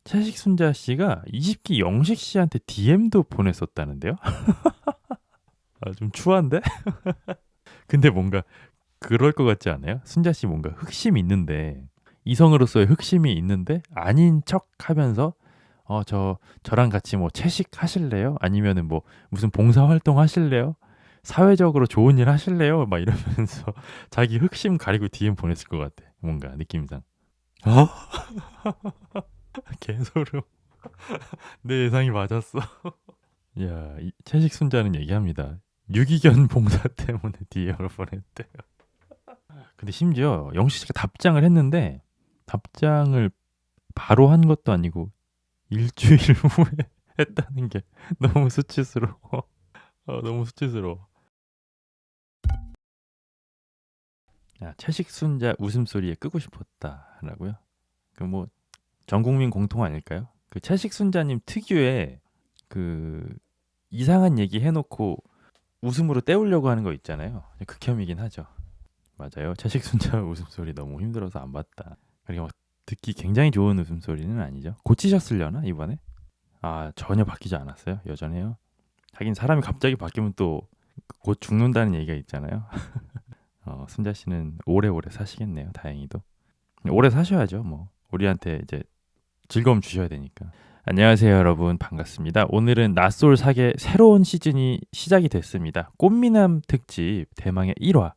채식순자 씨가 20기 영식 씨한테 DM도 보냈었다는데요? 아, 좀 추한데? 근데 뭔가 그럴 것 같지 않아요? 순자 씨 뭔가 흑심이 있는데 이성으로서의 흑심이 있는데 아닌 척 하면서 저랑 같이 뭐 채식 하실래요? 아니면은 뭐 무슨 봉사 활동 하실래요? 사회적으로 좋은 일 하실래요? 막 이러면서 자기 흑심 가리고 DM 보냈을 것 같아. 뭔가 느낌상. 어? 개소름. 내 예상이 맞았어. 야, 이 채식 순자는 얘기합니다. 유기견 봉사 때문에 DM을 보냈대. 근데 심지어 영식 씨가 답장을 했는데 답장을 바로 한 것도 아니고 일주일 후에 했다는 게 너무 수치스러워. 너무 수치스러워. 야, 채식 순자 웃음소리에 끄고 싶었다라고요? 그 뭐 전 국민 공통 아닐까요? 그 채식 순자님 특유의 그 이상한 얘기 해놓고 웃음으로 때우려고 하는 거 있잖아요. 극혐이긴 하죠. 맞아요. 채식 순자 웃음소리 너무 힘들어서 안 봤다. 그리고 막 듣기 굉장히 좋은 웃음소리는 아니죠. 고치셨으려나 이번에? 아, 전혀 바뀌지 않았어요. 여전해요. 하긴 사람이 갑자기 바뀌면 또 곧 죽는다는 얘기가 있잖아요. 순자 씨는 오래오래 사시겠네요. 다행히도. 오래 사셔야죠. 뭐 우리한테 이제 즐거움 주셔야 되니까. 안녕하세요, 여러분. 반갑습니다. 오늘은 낯솔 사계 새로운 시즌이 시작이 됐습니다. 꽃미남 특집 대망의 1화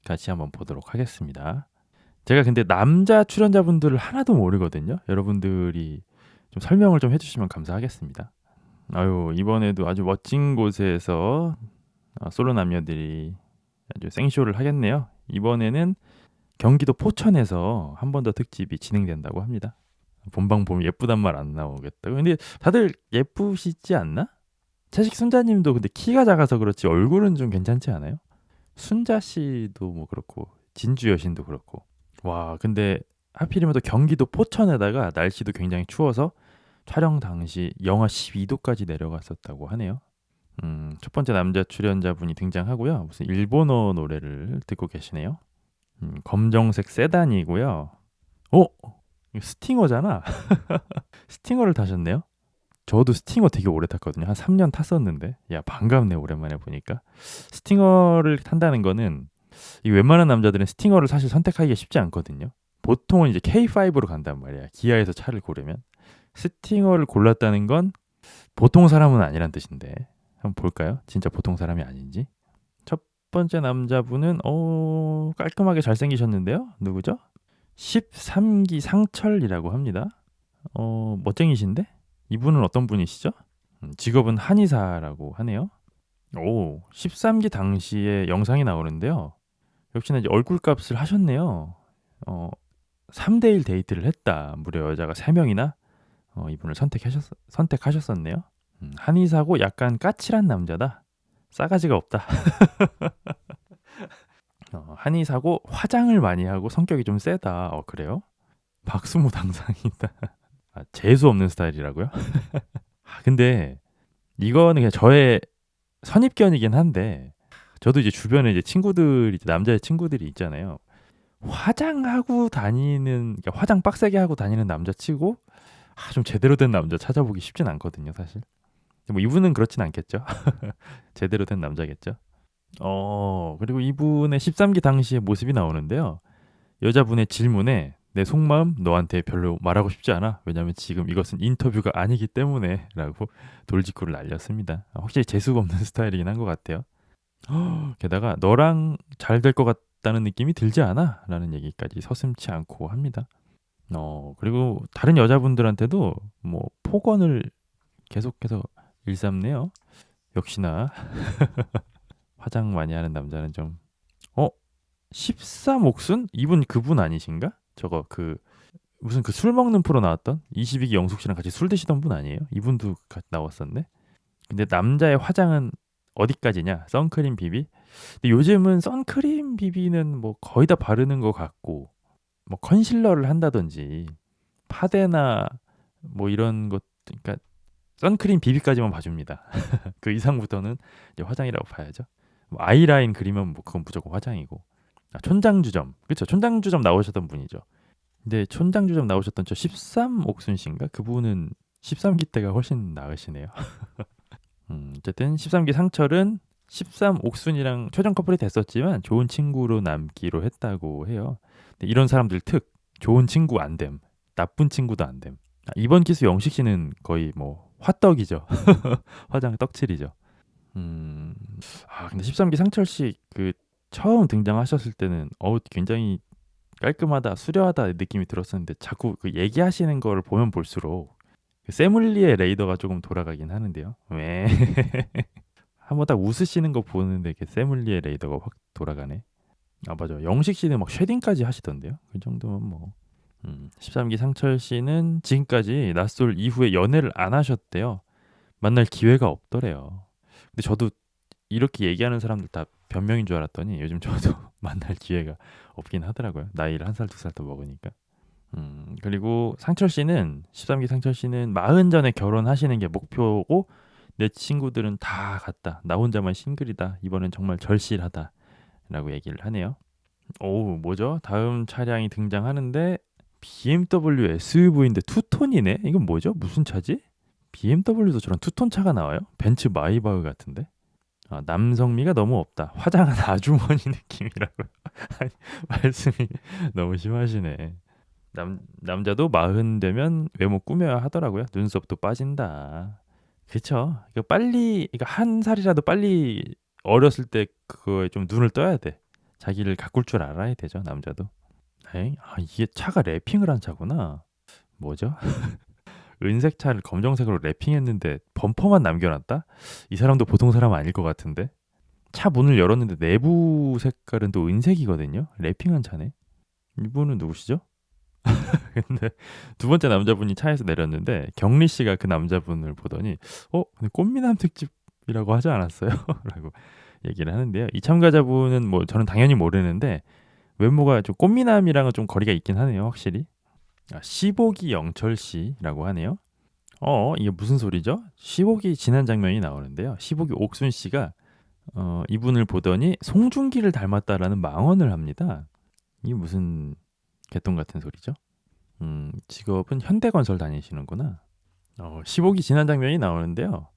같이 한번 보도록 하겠습니다. 제가 근데 남자 출연자분들을 하나도 모르거든요. 여러분들이 좀 설명을 좀 해주시면 감사하겠습니다. 아유, 이번에도 아주 멋진 곳에서 솔로 남녀들이 아주 생쇼를 하겠네요. 이번에는 경기도 포천에서 한 번 더 특집이 진행된다고 합니다. 본방 보면 예쁘단 말 안 나오겠다. 근데 다들 예쁘시지 않나? 채식 순자님도 근데 키가 작아서 그렇지 얼굴은 좀 괜찮지 않아요? 순자 씨도 뭐 그렇고 진주 여신도 그렇고. 와, 근데 하필이면 또 경기도 포천에다가 날씨도 굉장히 추워서 촬영 당시 영하 12도까지 내려갔었다고 하네요. 첫 번째 남자 출연자분이 등장하고요. 무슨 일본어 노래를 듣고 계시네요. 검정색 세단이고요. 어? 이거 스팅어잖아. 스팅어를 타셨네요. 저도 스팅어 되게 오래 탔거든요. 한 3년 탔었는데. 야, 반갑네, 오랜만에 보니까. 스팅어를 탄다는 거는 이 웬만한 남자들은 스팅어를 사실 선택하기가 쉽지 않거든요. 보통은 이제 K5로 간단 말이야. 기아에서 차를 고르면. 스팅어를 골랐다는 건 보통 사람은 아니란 뜻인데. 한번 볼까요? 진짜 보통 사람이 아닌지. 첫 번째 남자분은 깔끔하게 잘생기셨는데요. 누구죠? 13기 상철이라고 합니다. 멋쟁이신데? 이분은 어떤 분이시죠? 직업은 한의사라고 하네요. 오, 13기 당시에 영상이 나오는데요. 역시나 이제 얼굴값을 하셨네요. 어, 3대1 데이트를 했다. 무려 여자가 3명이나 이분을 선택하셨었네요. 한의사고 약간 까칠한 남자다. 싸가지가 없다. 한의사고 화장을 많이 하고 성격이 좀 세다. 그래요? 박수무 당상이다. 아, 재수 없는 스타일이라고요? 근데 이거는 그냥 저의 선입견이긴 한데 저도 이제 주변에 이제 친구들 이제 남자의 친구들이 있잖아요. 화장하고 다니는 그러니까 화장 빡세게 하고 다니는 남자치고 좀 제대로 된 남자 찾아보기 쉽진 않거든요, 사실. 뭐 이분은 그렇진 않겠죠. 제대로 된 남자겠죠. 그리고 이분의 13기 당시의 모습이 나오는데요. 여자분의 질문에 내 속마음 너한테 별로 말하고 싶지 않아. 왜냐면 지금 이것은 인터뷰가 아니기 때문에 라고 돌직구를 날렸습니다. 확실히 재수가 없는 스타일이긴 한 것 같아요. 게다가 너랑 잘 될 것 같다는 느낌이 들지 않아? 라는 얘기까지 서슴지 않고 합니다. 그리고 다른 여자분들한테도 뭐 폭언을 계속해서 일삼네요. 역시나 화장 많이 하는 남자는 좀 14옥순? 이분 그분 아니신가? 저거 그 무슨 그 술 먹는 프로 나왔던 22기 영숙 씨랑 같이 술 드시던 분 아니에요? 이분도 같이 나왔었네. 근데 남자의 화장은 어디까지냐? 선크림 비비? 근데 요즘은 선크림 비비는 뭐 거의 다 바르는 것 같고 뭐 컨실러를 한다든지 파데나 뭐 이런 것 그러니까 선크림 비비까지만 봐줍니다. 그 이상부터는 이제 화장이라고 봐야죠. 뭐 아이라인 그리면 뭐 그건 무조건 화장이고. 촌장주점 그렇죠. 촌장주점 나오셨던 분이죠. 근데 촌장주점 나오셨던 저 13옥순 씨인가? 그분은 13기 때가 훨씬 나으시네요. 어쨌든 13기 상철은 13옥순이랑 최종 커플이 됐었지만 좋은 친구로 남기로 했다고 해요. 근데 이런 사람들 특 좋은 친구 안 됨. 나쁜 친구도 안 됨. 이번 기수 영식 씨는 거의 뭐 화떡이죠. 화장 떡칠이죠. 음. 근데 13기 상철 씨 그 처음 등장하셨을 때는 굉장히 깔끔하다, 수려하다 느낌이 들었었는데 자꾸 그 얘기하시는 거를 보면 볼수록 그 세물리의 레이더가 조금 돌아가긴 하는데요. 왜? 한번 딱 웃으시는 거 보는데 그 세물리의 레이더가 확 돌아가네. 맞아. 영식 씨는 막 쉐딩까지 하시던데요. 그 정도면 뭐. 13기 상철 씨는 지금까지 낯솔 이후에 연애를 안 하셨대요. 만날 기회가 없더래요. 근데 저도 이렇게 얘기하는 사람들 다 변명인 줄 알았더니 요즘 저도 만날 기회가 없긴 하더라고요. 나이를 한 살, 두 살 더 먹으니까. 그리고 상철 씨는 13기 상철 씨는 40 전에 결혼하시는 게 목표고 내 친구들은 다 갔다. 나 혼자만 싱글이다. 이번엔 정말 절실하다. 라고 얘기를 하네요. 오, 뭐죠? 다음 차량이 등장하는데 BMW SUV인데 투톤이네? 이건 뭐죠? 무슨 차지? BMW도 저런 투톤 차가 나와요? 벤츠 마이바흐 같은데? 남성미가 너무 없다. 화장한 아주머니 느낌이라고. 아니, 말씀이 너무 심하시네. 남자도 40 되면 외모 꾸며야 하더라고요. 눈썹도 빠진다. 그쵸? 그러니까 한 살이라도 빨리 어렸을 때 그거에 좀 눈을 떠야 돼. 자기를 가꿀 줄 알아야 되죠, 남자도. 이게 차가 랩핑을 한 차구나. 뭐죠? 은색 차를 검정색으로 랩핑했는데 범퍼만 남겨놨다? 이 사람도 보통 사람 아닐 것 같은데. 차 문을 열었는데 내부 색깔은 또 은색이거든요. 랩핑한 차네. 이분은 누구시죠? 근데 두 번째 남자분이 차에서 내렸는데 경리 씨가 그 남자분을 보더니 근데 꽃미남 특집이라고 하지 않았어요? 라고 얘기를 하는데요. 이 참가자분은 뭐 저는 당연히 모르는데 외모가 좀 꽃미남이랑은 좀 거리가 있긴 하네요. 확실히. 15기 영철 씨라고 하네요. 이게 무슨 소리죠? 15기 지난 장면이 나오는데요. 15기 옥순 씨가 이분을 보더니 송중기를 닮았다라는 망언을 합니다. 이게 무슨 개똥 같은 소리죠? 직업은 현대건설 다니시는구나. 15기 지난 장면이 나오는데요.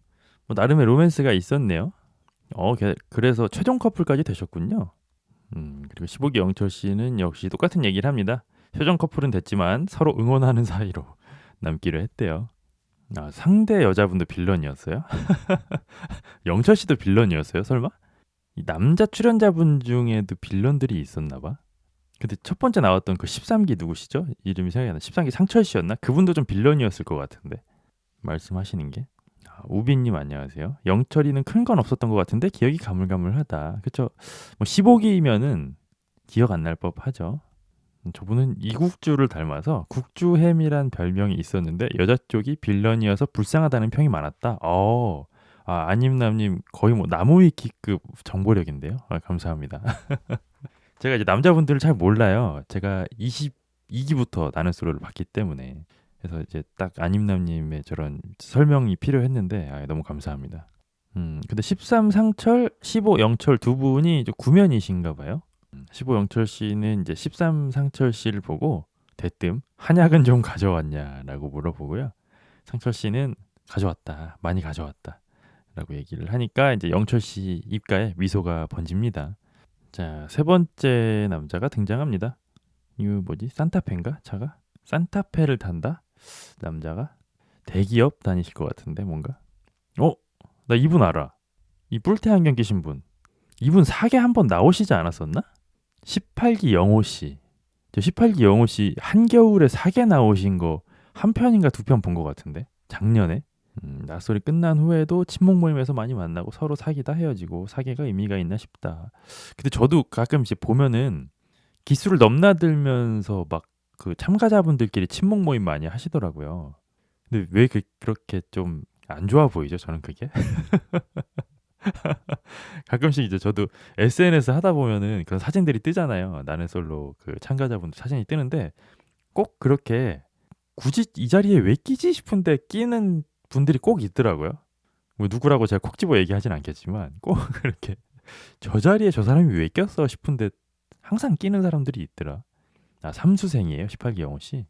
뭐 나름의 로맨스가 있었네요. 그래서 최종 커플까지 되셨군요. 그리고 15기 영철 씨는 역시 똑같은 얘기를 합니다. 최종 커플은 됐지만 서로 응원하는 사이로 남기로 했대요. 상대 여자분도 빌런이었어요? 영철 씨도 빌런이었어요, 설마? 이 남자 출연자분 중에도 빌런들이 있었나 봐. 근데 첫 번째 나왔던 그 13기 누구시죠? 이름이 생각이 안 나. 13기 상철 씨였나? 그분도 좀 빌런이었을 것 같은데. 말씀하시는 게. 우빈님 안녕하세요. 영철이는 큰 건 없었던 것 같은데 기억이 가물가물하다. 그쵸? 뭐 15기면은 기억 안 날 법하죠. 저분은 이국주를 닮아서 국주햄이란 별명이 있었는데 여자 쪽이 빌런이어서 불쌍하다는 평이 많았다. 아님남님 거의 뭐 나무위키급 정보력인데요. 감사합니다. 제가 이제 남자분들을 잘 몰라요. 제가 22기부터 나는 솔로를 봤기 때문에. 그래서 이제 딱 아님남님의 저런 설명이 필요했는데 너무 감사합니다. 근데 13 상철, 15 영철 두 분이 이제 구면이신가 봐요. 15 영철 씨는 이제 13 상철 씨를 보고 대뜸 한약은 좀 가져왔냐라고 물어보고요. 상철 씨는 가져왔다, 많이 가져왔다라고 얘기를 하니까 이제 영철 씨 입가에 미소가 번집니다. 자, 세 번째 남자가 등장합니다. 이거 뭐지? 산타페인가? 차가? 산타페를 탄다? 남자가 대기업 다니실 것 같은데 뭔가? 나 이분 알아. 이 뿔테 안경 끼신 분. 이분 사계 한번 나오시지 않았었나? 18기 영호 씨. 18기 영호 씨 한겨울에 사계 나오신 거 한 편인가 두 편 본 것 같은데 작년에. 낯설이 끝난 후에도 친목 모임에서 많이 만나고 서로 사귀다 헤어지고 사계가 의미가 있나 싶다. 근데 저도 가끔 이제 보면은 기수를 넘나들면서 막 그 참가자분들끼리 친목 모임 많이 하시더라고요. 근데 왜 그렇게 좀 안 좋아 보이죠? 저는 그게. 가끔씩 이제 저도 SNS 하다 보면은 그런 사진들이 뜨잖아요. 나는 솔로 그 참가자분들 사진이 뜨는데 꼭 그렇게 굳이 이 자리에 왜 끼지 싶은데 끼는 분들이 꼭 있더라고요. 뭐 누구라고 제가 콕 집어 얘기하진 않겠지만 꼭 그렇게 저 자리에 저 사람이 왜 꼈어 싶은데 항상 끼는 사람들이 있더라. 아, 삼수생이에요, 18기 영호 씨.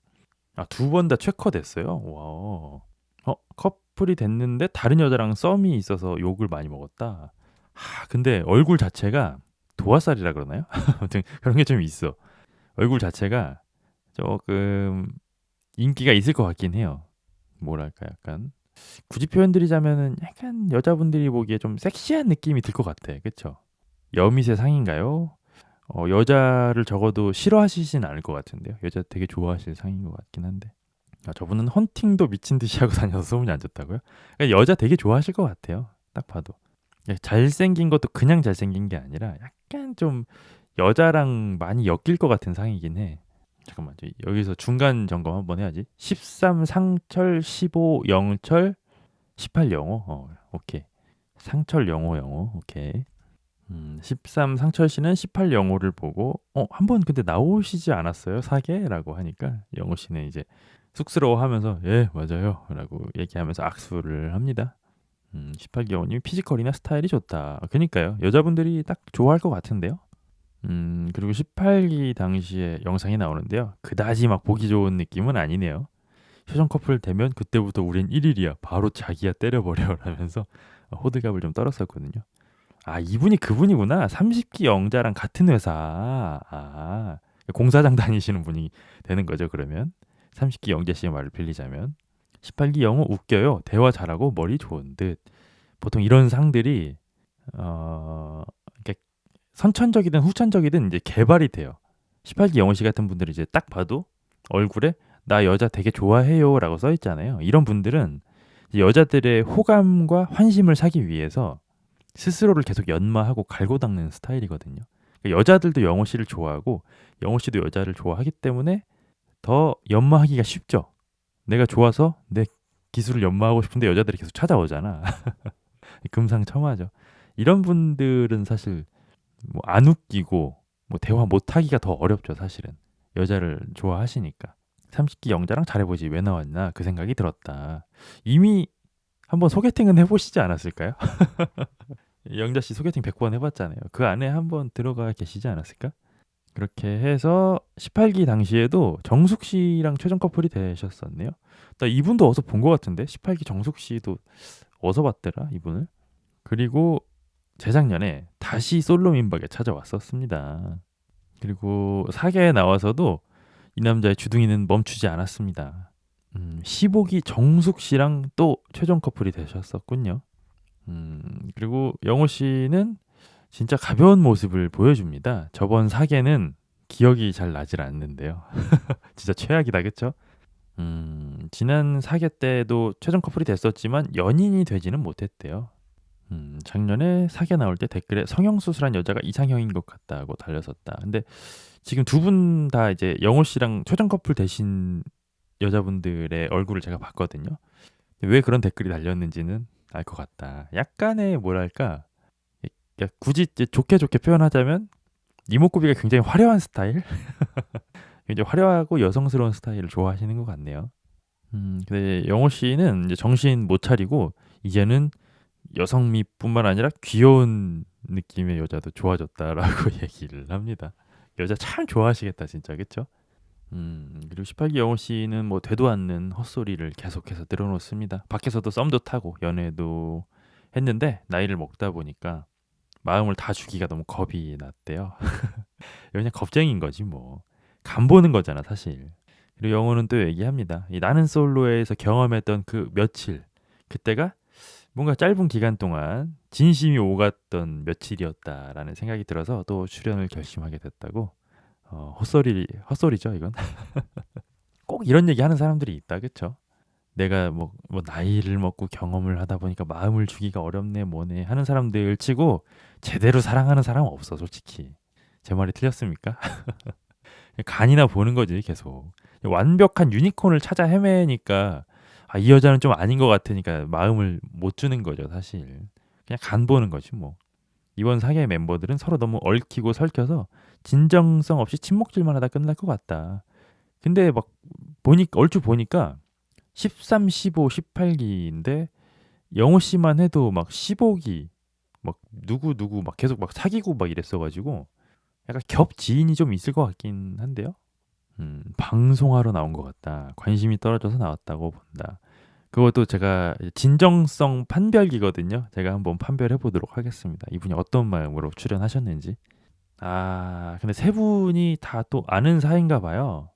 아, 두 번 다 최커 됐어요. 와. 커플이 됐는데 다른 여자랑 썸이 있어서 욕을 많이 먹었다. 근데 얼굴 자체가 도화살이라 그러나요? 아무튼 그런 게 좀 있어. 얼굴 자체가 조금 인기가 있을 것 같긴 해요. 뭐랄까 약간 굳이 표현드리자면은 약간 여자분들이 보기에 좀 섹시한 느낌이 들 것 같아. 그쵸? 여미새 상인가요? 여자를 적어도 싫어하시진 않을 것 같은데요. 여자 되게 좋아하실 상인 것 같긴 한데. 저분은 헌팅도 미친 듯이 하고 다녀서 소문이 안 좋다고요? 그러니까 여자 되게 좋아하실 것 같아요. 딱 봐도. 잘생긴 것도 그냥 잘생긴 게 아니라 약간 좀 여자랑 많이 엮일 것 같은 상이긴 해. 잠깐만, 여기서 중간 점검 한번 해야지. 13 상철, 15 영철, 18 영호. 오케이. 상철 영호 영호. 오케이. 13 상철 씨는 18 영호를 보고 한번 근데 나오시지 않았어요? 사계라고 하니까 영호 씨는 이제 쑥스러워하면서 예 맞아요라고 얘기하면서 악수를 합니다. 18기 영호님 피지컬이나 스타일이 좋다. 그니까요. 여자분들이 딱 좋아할 것 같은데요. 그리고 18기 당시에 영상이 나오는데요. 그다지 막 보기 좋은 느낌은 아니네요. 효정 커플 되면 그때부터 우린 1일이야. 바로 자기야 때려버려 라면서 호들갑을 좀 떨었었거든요. 아, 이분이 그분이구나. 30기 영자랑 같은 회사. 공사장 다니시는 분이 되는 거죠, 그러면. 30기 영자 씨의 말을 빌리자면. 18기 영어 웃겨요. 대화 잘하고 머리 좋은 듯. 보통 이런 상들이 이렇게 선천적이든 후천적이든 이제 개발이 돼요. 18기 영어 씨 같은 분들이 이제 딱 봐도 얼굴에 나 여자 되게 좋아해요라고 써 있잖아요. 이런 분들은 여자들의 호감과 환심을 사기 위해서 스스로를 계속 연마하고 갈고 닦는 스타일이거든요. 그러니까 여자들도 영호 씨를 좋아하고 영호 씨도 여자를 좋아하기 때문에 더 연마하기가 쉽죠. 내가 좋아서 내 기술을 연마하고 싶은데 여자들이 계속 찾아오잖아. 금상첨화죠. 이런 분들은 사실 뭐 안 웃기고 뭐 대화 못 하기가 더 어렵죠, 사실은. 여자를 좋아하시니까. 30기 영자랑 잘해보지 왜 나왔나 그 생각이 들었다. 이미 한번 소개팅은 해보시지 않았을까요? 영자 씨 소개팅 100번 해봤잖아요. 그 안에 한번 들어가 계시지 않았을까? 그렇게 해서 18기 당시에도 정숙 씨랑 최종 커플이 되셨었네요. 나 이분도 어디서 본 것 같은데 18기 정숙 씨도 어디서 봤더라 이분을. 그리고 재작년에 다시 솔로 민박에 찾아왔었습니다. 그리고 사계에 나와서도 이 남자의 주둥이는 멈추지 않았습니다. 15기 정숙 씨랑 또 최종 커플이 되셨었군요. 그리고 영호 씨는 진짜 가벼운 모습을 보여줍니다. 저번 사계는 기억이 잘 나질 않는데요. 진짜 최악이다, 그쵸? 지난 사계 때도 최종 커플이 됐었지만 연인이 되지는 못했대요. 작년에 사계 나올 때 댓글에 성형수술한 여자가 이상형인 것 같다고 달렸었다. 근데 지금 두 분 다 이제 영호 씨랑 최종 커플 되신 여자분들의 얼굴을 제가 봤거든요. 왜 그런 댓글이 달렸는지는 알 것 같다. 약간의 뭐랄까, 굳이 이제 좋게 좋게 표현하자면 이목구비가 굉장히 화려한 스타일, 굉장히 화려하고 여성스러운 스타일을 좋아하시는 것 같네요. 근데 영호 씨는 이제 정신 못 차리고 이제는 여성미뿐만 아니라 귀여운 느낌의 여자도 좋아졌다라고 얘기를 합니다. 여자 참 좋아하시겠다 진짜, 그쵸? 그리고 18기 영호 씨는 뭐 되도 않는 헛소리를 계속해서 늘어놓습니다. 밖에서도 썸도 타고 연애도 했는데 나이를 먹다 보니까 마음을 다 주기가 너무 겁이 났대요. 그냥 겁쟁인 거지 뭐. 간 보는 거잖아 사실. 그리고 영호는 또 얘기합니다. 이 나는 솔로에서 경험했던 그 며칠, 그때가 뭔가 짧은 기간 동안 진심이 오갔던 며칠이었다라는 생각이 들어서 또 출연을 결심하게 됐다고. 헛소리죠 이건. 꼭 이런 얘기 하는 사람들이 있다, 그쵸? 내가 뭐 나이를 먹고 경험을 하다 보니까 마음을 주기가 어렵네 뭐네 하는 사람들 치고 제대로 사랑하는 사람은 없어 솔직히. 제 말이 틀렸습니까? 간이나 보는 거지 계속. 완벽한 유니콘을 찾아 헤매니까 이 여자는 좀 아닌 것 같으니까 마음을 못 주는 거죠 사실. 그냥 간 보는 거지 뭐. 이번 사계 멤버들은 서로 너무 얽히고 설켜서 진정성 없이 침묵질만 하다 끝날 것 같다. 근데 막 얼추 보니까 13, 15, 18기인데 영호 씨만 해도 막 15기 막 누구 막 계속 막 사귀고 막 이랬어가지고 약간 겹 지인이 좀 있을 것 같긴 한데요. 방송하러 나온 것 같다. 관심이 떨어져서 나왔다고 본다. 그것도 제가 진정성 판별기거든요. 제가 한번 판별해 보도록 하겠습니다. 이분이 어떤 마음으로 출연하셨는지. 아, 근데 세 분이 다 또 아는 사이인가 봐요.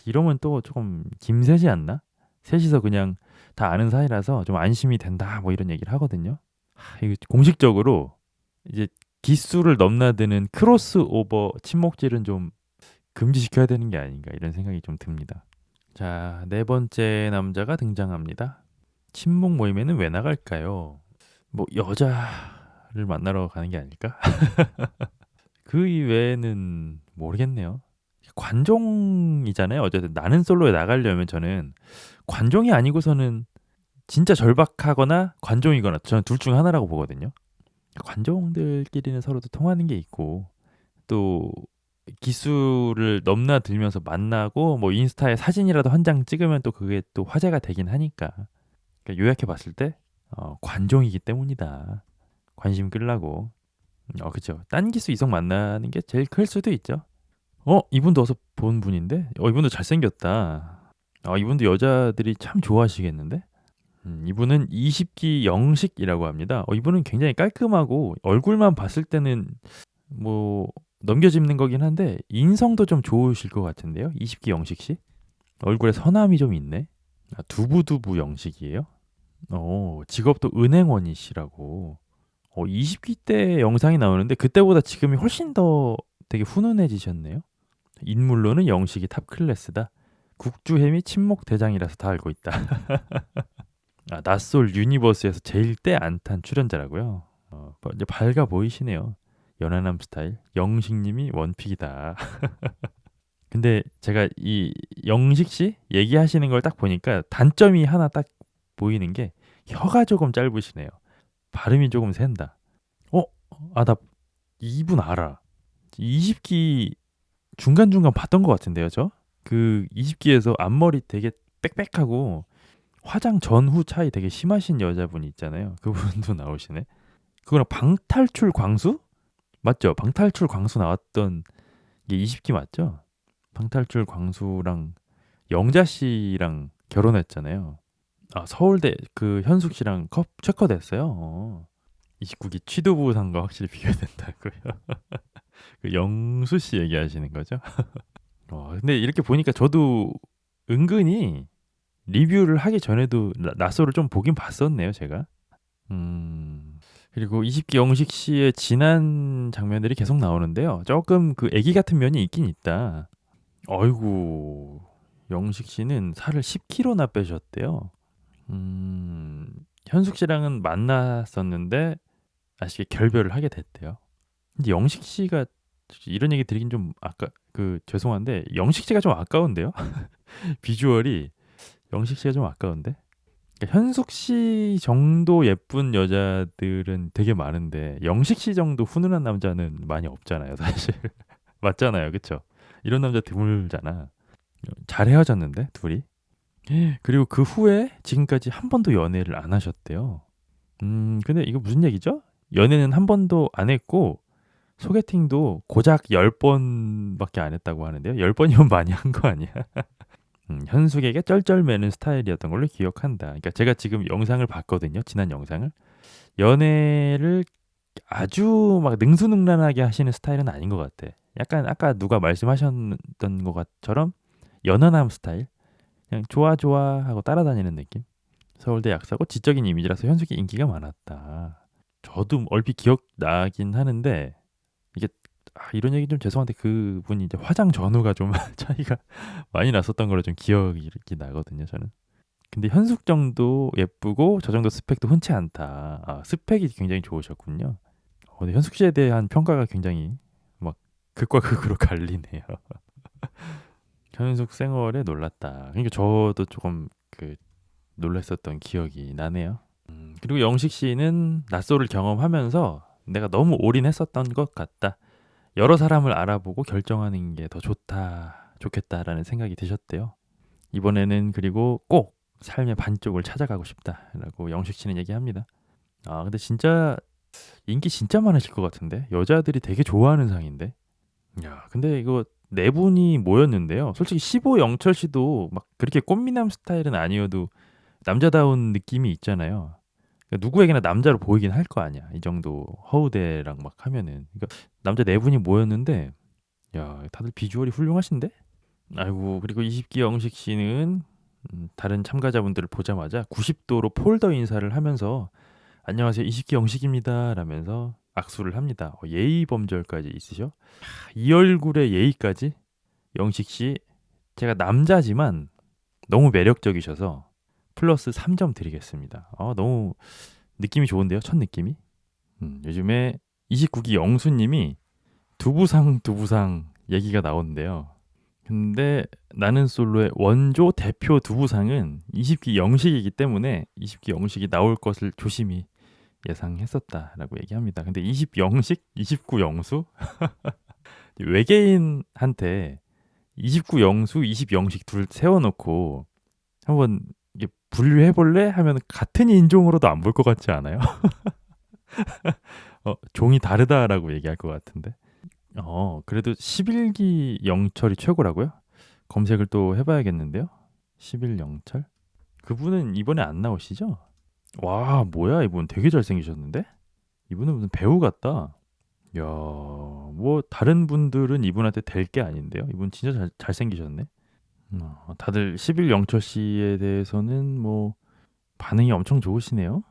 이러면 또 조금 김새지 않나? 셋이서 그냥 다 아는 사이라서 좀 안심이 된다. 뭐 이런 얘기를 하거든요. 이거 공식적으로 이제 기수를 넘나드는 크로스오버 친목질은 좀 금지시켜야 되는 게 아닌가 이런 생각이 좀 듭니다. 자, 네 번째 남자가 등장합니다. 친목 모임에는 왜 나갈까요? 뭐 여자를 만나러 가는 게 아닐까? 그 이외에는 모르겠네요. 관종이잖아요. 어쨌든 나는 솔로에 나가려면 저는 관종이 아니고서는 진짜 절박하거나 관종이거나 저는 둘 중 하나라고 보거든요. 관종들끼리는 서로도 통하는 게 있고 또 기수를 넘나들면서 만나고 뭐 인스타에 사진이라도 한 장 찍으면 또 그게 또 화제가 되긴 하니까. 그러니까 요약해 봤을 때 관종이기 때문이다. 관심 끌라고. 그쵸. 딴 기수 이성 만나는 게 제일 클 수도 있죠. 이분도 어서 본 분인데? 이분도 잘생겼다. 이분도 여자들이 참 좋아하시겠는데? 이분은 20기 영식이라고 합니다. 이분은 굉장히 깔끔하고 얼굴만 봤을 때는 뭐 넘겨짚는 거긴 한데 인성도 좀 좋으실 것 같은데요. 20기 영식 씨? 얼굴에 선함이 좀 있네. 두부두부 영식이에요? 직업도 은행원이시라고. 20기 때 영상이 나오는데 그때보다 지금이 훨씬 더 되게 훈훈해지셨네요. 인물로는 영식이 탑 클래스다. 국주햄이 친목 대장이라서 다 알고 있다. 낯솔 유니버스에서 제일 때 안 탄 출연자라고요. 이제 밝아 보이시네요. 연하남 스타일. 영식님이 원픽이다. 근데 제가 이 영식 씨 얘기하시는 걸 딱 보니까 단점이 하나 딱 보이는 게 혀가 조금 짧으시네요. 발음이 조금 샌다. 나 이분 알아. 20기 중간중간 봤던 것 같은데요, 저? 그 20기에서 앞머리 되게 빽빽하고 화장 전후 차이 되게 심하신 여자분이 있잖아요. 그분도 나오시네. 그거랑 방탈출 광수? 맞죠? 방탈출 광수 나왔던 게 20기 맞죠? 방탈출 광수랑 영자 씨랑 결혼했잖아요. 서울대 그 현숙 씨랑 체커됐어요. 29기 취두부상과 확실히 비교된다고요. 그 영수 씨 얘기하시는 거죠? 근데 이렇게 보니까 저도 은근히 리뷰를 하기 전에도 나소를 좀 보긴 봤었네요, 제가. 그리고 20기 영식 씨의 진한 장면들이 계속 나오는데요. 조금 그 애기 같은 면이 있긴 있다. 어이구, 영식 씨는 살을 10kg나 빼셨대요. 현숙 씨랑은 만났었는데 아쉽게 결별을 하게 됐대요. 근데 영식 씨가 이런 얘기 드리긴 좀 죄송한데 영식 씨가 좀 아까운데요? 비주얼이 영식 씨가 좀 아까운데? 그러니까 현숙 씨 정도 예쁜 여자들은 되게 많은데 영식 씨 정도 훈훈한 남자는 많이 없잖아요, 사실. 맞잖아요, 그쵸? 이런 남자 드물잖아. 잘 헤어졌는데 둘이. 그리고 그 후에 지금까지 한 번도 연애를 안 하셨대요. 근데 이거 무슨 얘기죠? 연애는 한 번도 안 했고 소개팅도 고작 10번밖에 안 했다고 하는데요. 10번이면 많이 한 거 아니야? 현숙에게 쩔쩔매는 스타일이었던 걸로 기억한다. 그러니까 제가 지금 영상을 봤거든요. 지난 영상을. 연애를 아주 막 능수능란하게 하시는 스타일은 아닌 것 같아. 약간 아까 누가 말씀하셨던 것처럼 연하남 스타일. 그냥 좋아 좋아 하고 따라다니는 느낌. 서울대 약사고 지적인 이미지라서 현숙이 인기가 많았다. 저도 얼핏 기억나긴 하는데 이게 이런 얘기 좀 죄송한데 그분이 이제 화장 전후가 좀 차이가 많이 났었던 걸로 좀 기억이 나거든요, 저는. 근데 현숙 정도 예쁘고 저 정도 스펙도 흔치 않다. 스펙이 굉장히 좋으셨군요. 근데 현숙 씨에 대한 평가가 굉장히 막 극과 극으로 갈리네요. 현숙 생얼에 놀랐다. 그러니까 저도 조금 놀랐었던 기억이 나네요. 그리고 영식 씨는 낯설을 경험하면서 내가 너무 올인했었던 것 같다. 여러 사람을 알아보고 결정하는 게 더 좋겠다라는 생각이 드셨대요. 이번에는 그리고 꼭 삶의 반쪽을 찾아가고 싶다라고 영식 씨는 얘기합니다. 근데 진짜 인기 진짜 많으실 것 같은데 여자들이 되게 좋아하는 상인데. 야, 근데 이거 네 분이 모였는데요. 솔직히 15 영철 씨도 막 그렇게 꽃미남 스타일은 아니어도 남자다운 느낌이 있잖아요. 그러니까 누구에게나 남자로 보이긴 할 거 아니야. 이 정도 허우대랑 막 하면은. 그러니까 남자 네 분이 모였는데 야, 다들 비주얼이 훌륭하신데? 아이고, 그리고 20기 영식 씨는 다른 참가자분들을 보자마자 90도로 폴더 인사를 하면서 안녕하세요, 20기 영식입니다 라면서 악수를 합니다. 예의 범절까지 있으셔? 이 얼굴의 예의까지? 영식 씨, 제가 남자지만 너무 매력적이셔서 플러스 3점 드리겠습니다. 너무 느낌이 좋은데요, 첫 느낌이? 요즘에 29기 영수님이 두부상 얘기가 나오는데요. 근데 나는 솔로의 원조 대표 두부상은 20기 영식이기 때문에 20기 영식이 나올 것을 조심히 예상했었다라고 얘기합니다. 근데 20 영식, 29 영수 외계인한테 29 영수, 20 영식 둘 세워놓고 한번 이게 분류해 볼래 하면 같은 인종으로도 안 볼 것 같지 않아요? 종이 다르다라고 얘기할 것 같은데. 그래도 11기 영철이 최고라고요? 검색을 또 해봐야겠는데요. 11 영철? 그분은 이번에 안 나오시죠? 와, 뭐야, 이분 되게 잘생기셨는데? 이분은 무슨 배우 같다. 야, 뭐 다른 분들은 이분한테 될 게 아닌데요. 이분 진짜 잘생기셨네. 다들 11 영철 씨에 대해서는 뭐 반응이 엄청 좋으시네요.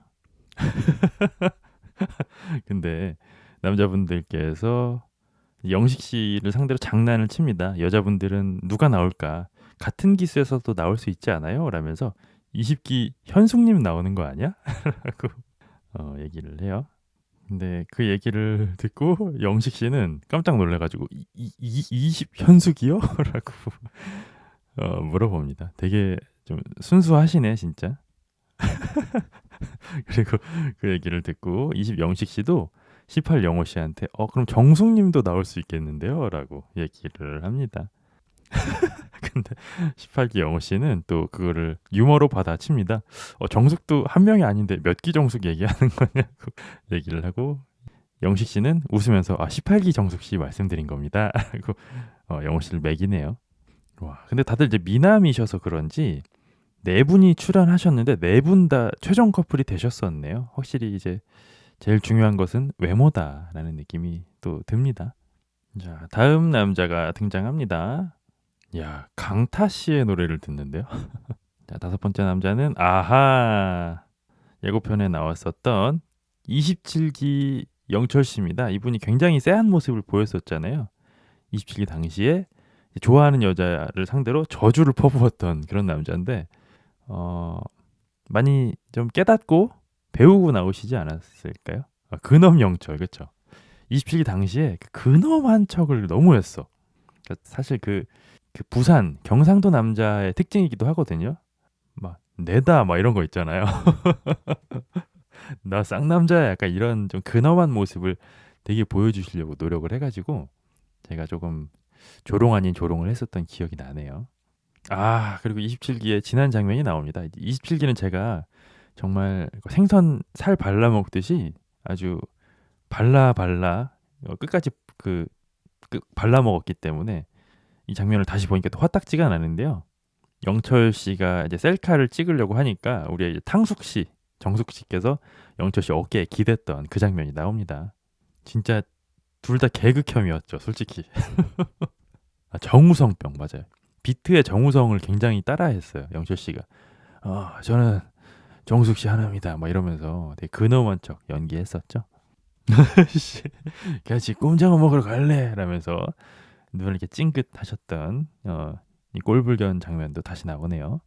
근데 남자분들께서 영식 씨를 상대로 장난을 칩니다. 여자분들은 누가 나올까? 같은 기수에서도 나올 수 있지 않아요? 라면서 20기 현숙님 나오는 거 아니야? 라고 얘기를 해요. 근데 그 얘기를 듣고 영식 씨는 깜짝 놀라가지고 20 현숙이요? 라고 물어봅니다. 되게 좀 순수하시네 진짜. 그리고 그 얘기를 듣고 20 영식 씨도 18 영호 씨한테 그럼 정숙님도 나올 수 있겠는데요? 라고 얘기를 합니다. 근데 18기 영호 씨는 또 그거를 유머로 받아칩니다. 정숙도 한 명이 아닌데 몇 기 정숙 얘기하는 거냐고 얘기를 하고 영식 씨는 웃으면서 18기 정숙 씨 말씀드린 겁니다. 라고 영호 씨를 매기네요. 와, 근데 다들 이제 미남이셔서 그런지 네 분이 출연하셨는데 네 분 다 최종 커플이 되셨었네요. 확실히 이제 제일 중요한 것은 외모다라는 느낌이 또 듭니다. 자, 다음 남자가 등장합니다. 야, 강타 씨의 노래를 듣는데요. 자, 다섯 번째 남자는 아하 예고편에 나왔었던 27기 영철 씨입니다. 이분이 굉장히 쎄한 모습을 보였었잖아요. 27기 당시에 좋아하는 여자를 상대로 저주를 퍼부었던 그런 남자인데 많이 좀 깨닫고 배우고 나오시지 않았을까요? 근엄 영철, 그렇죠? 27기 당시에 그 근엄한 척을 너무 했어. 그러니까 사실 그 부산 경상도 남자의 특징이기도 하거든요. 막 내다 막 이런 거 있잖아요. 나 쌍남자야 약간 이런 좀 근엄한 모습을 되게 보여주시려고 노력을 해가지고 제가 조금 조롱 아닌 조롱을 했었던 기억이 나네요. 그리고 27기에 지난 장면이 나옵니다. 27기는 제가 정말 생선 살 발라 먹듯이 아주 발라 끝까지 발라 먹었기 때문에 이 장면을 다시 보니까 또 화딱지가 나는데요. 영철 씨가 이제 셀카를 찍으려고 하니까 우리 이제 탕숙 씨, 정숙 씨께서 영철 씨 어깨에 기댔던 그 장면이 나옵니다. 진짜 둘 다 개그캠이었죠, 솔직히. 정우성병 맞아요. 비트의 정우성을 굉장히 따라했어요, 영철 씨가. 저는 정숙 씨 하나입니다. 막 이러면서 되게 근엄한 척 연기했었죠. 같이 꼼장어 먹으러 갈래? 라면서 눈을 이렇게 찡긋하셨던 이 꼴불견 장면도 다시 나오네요.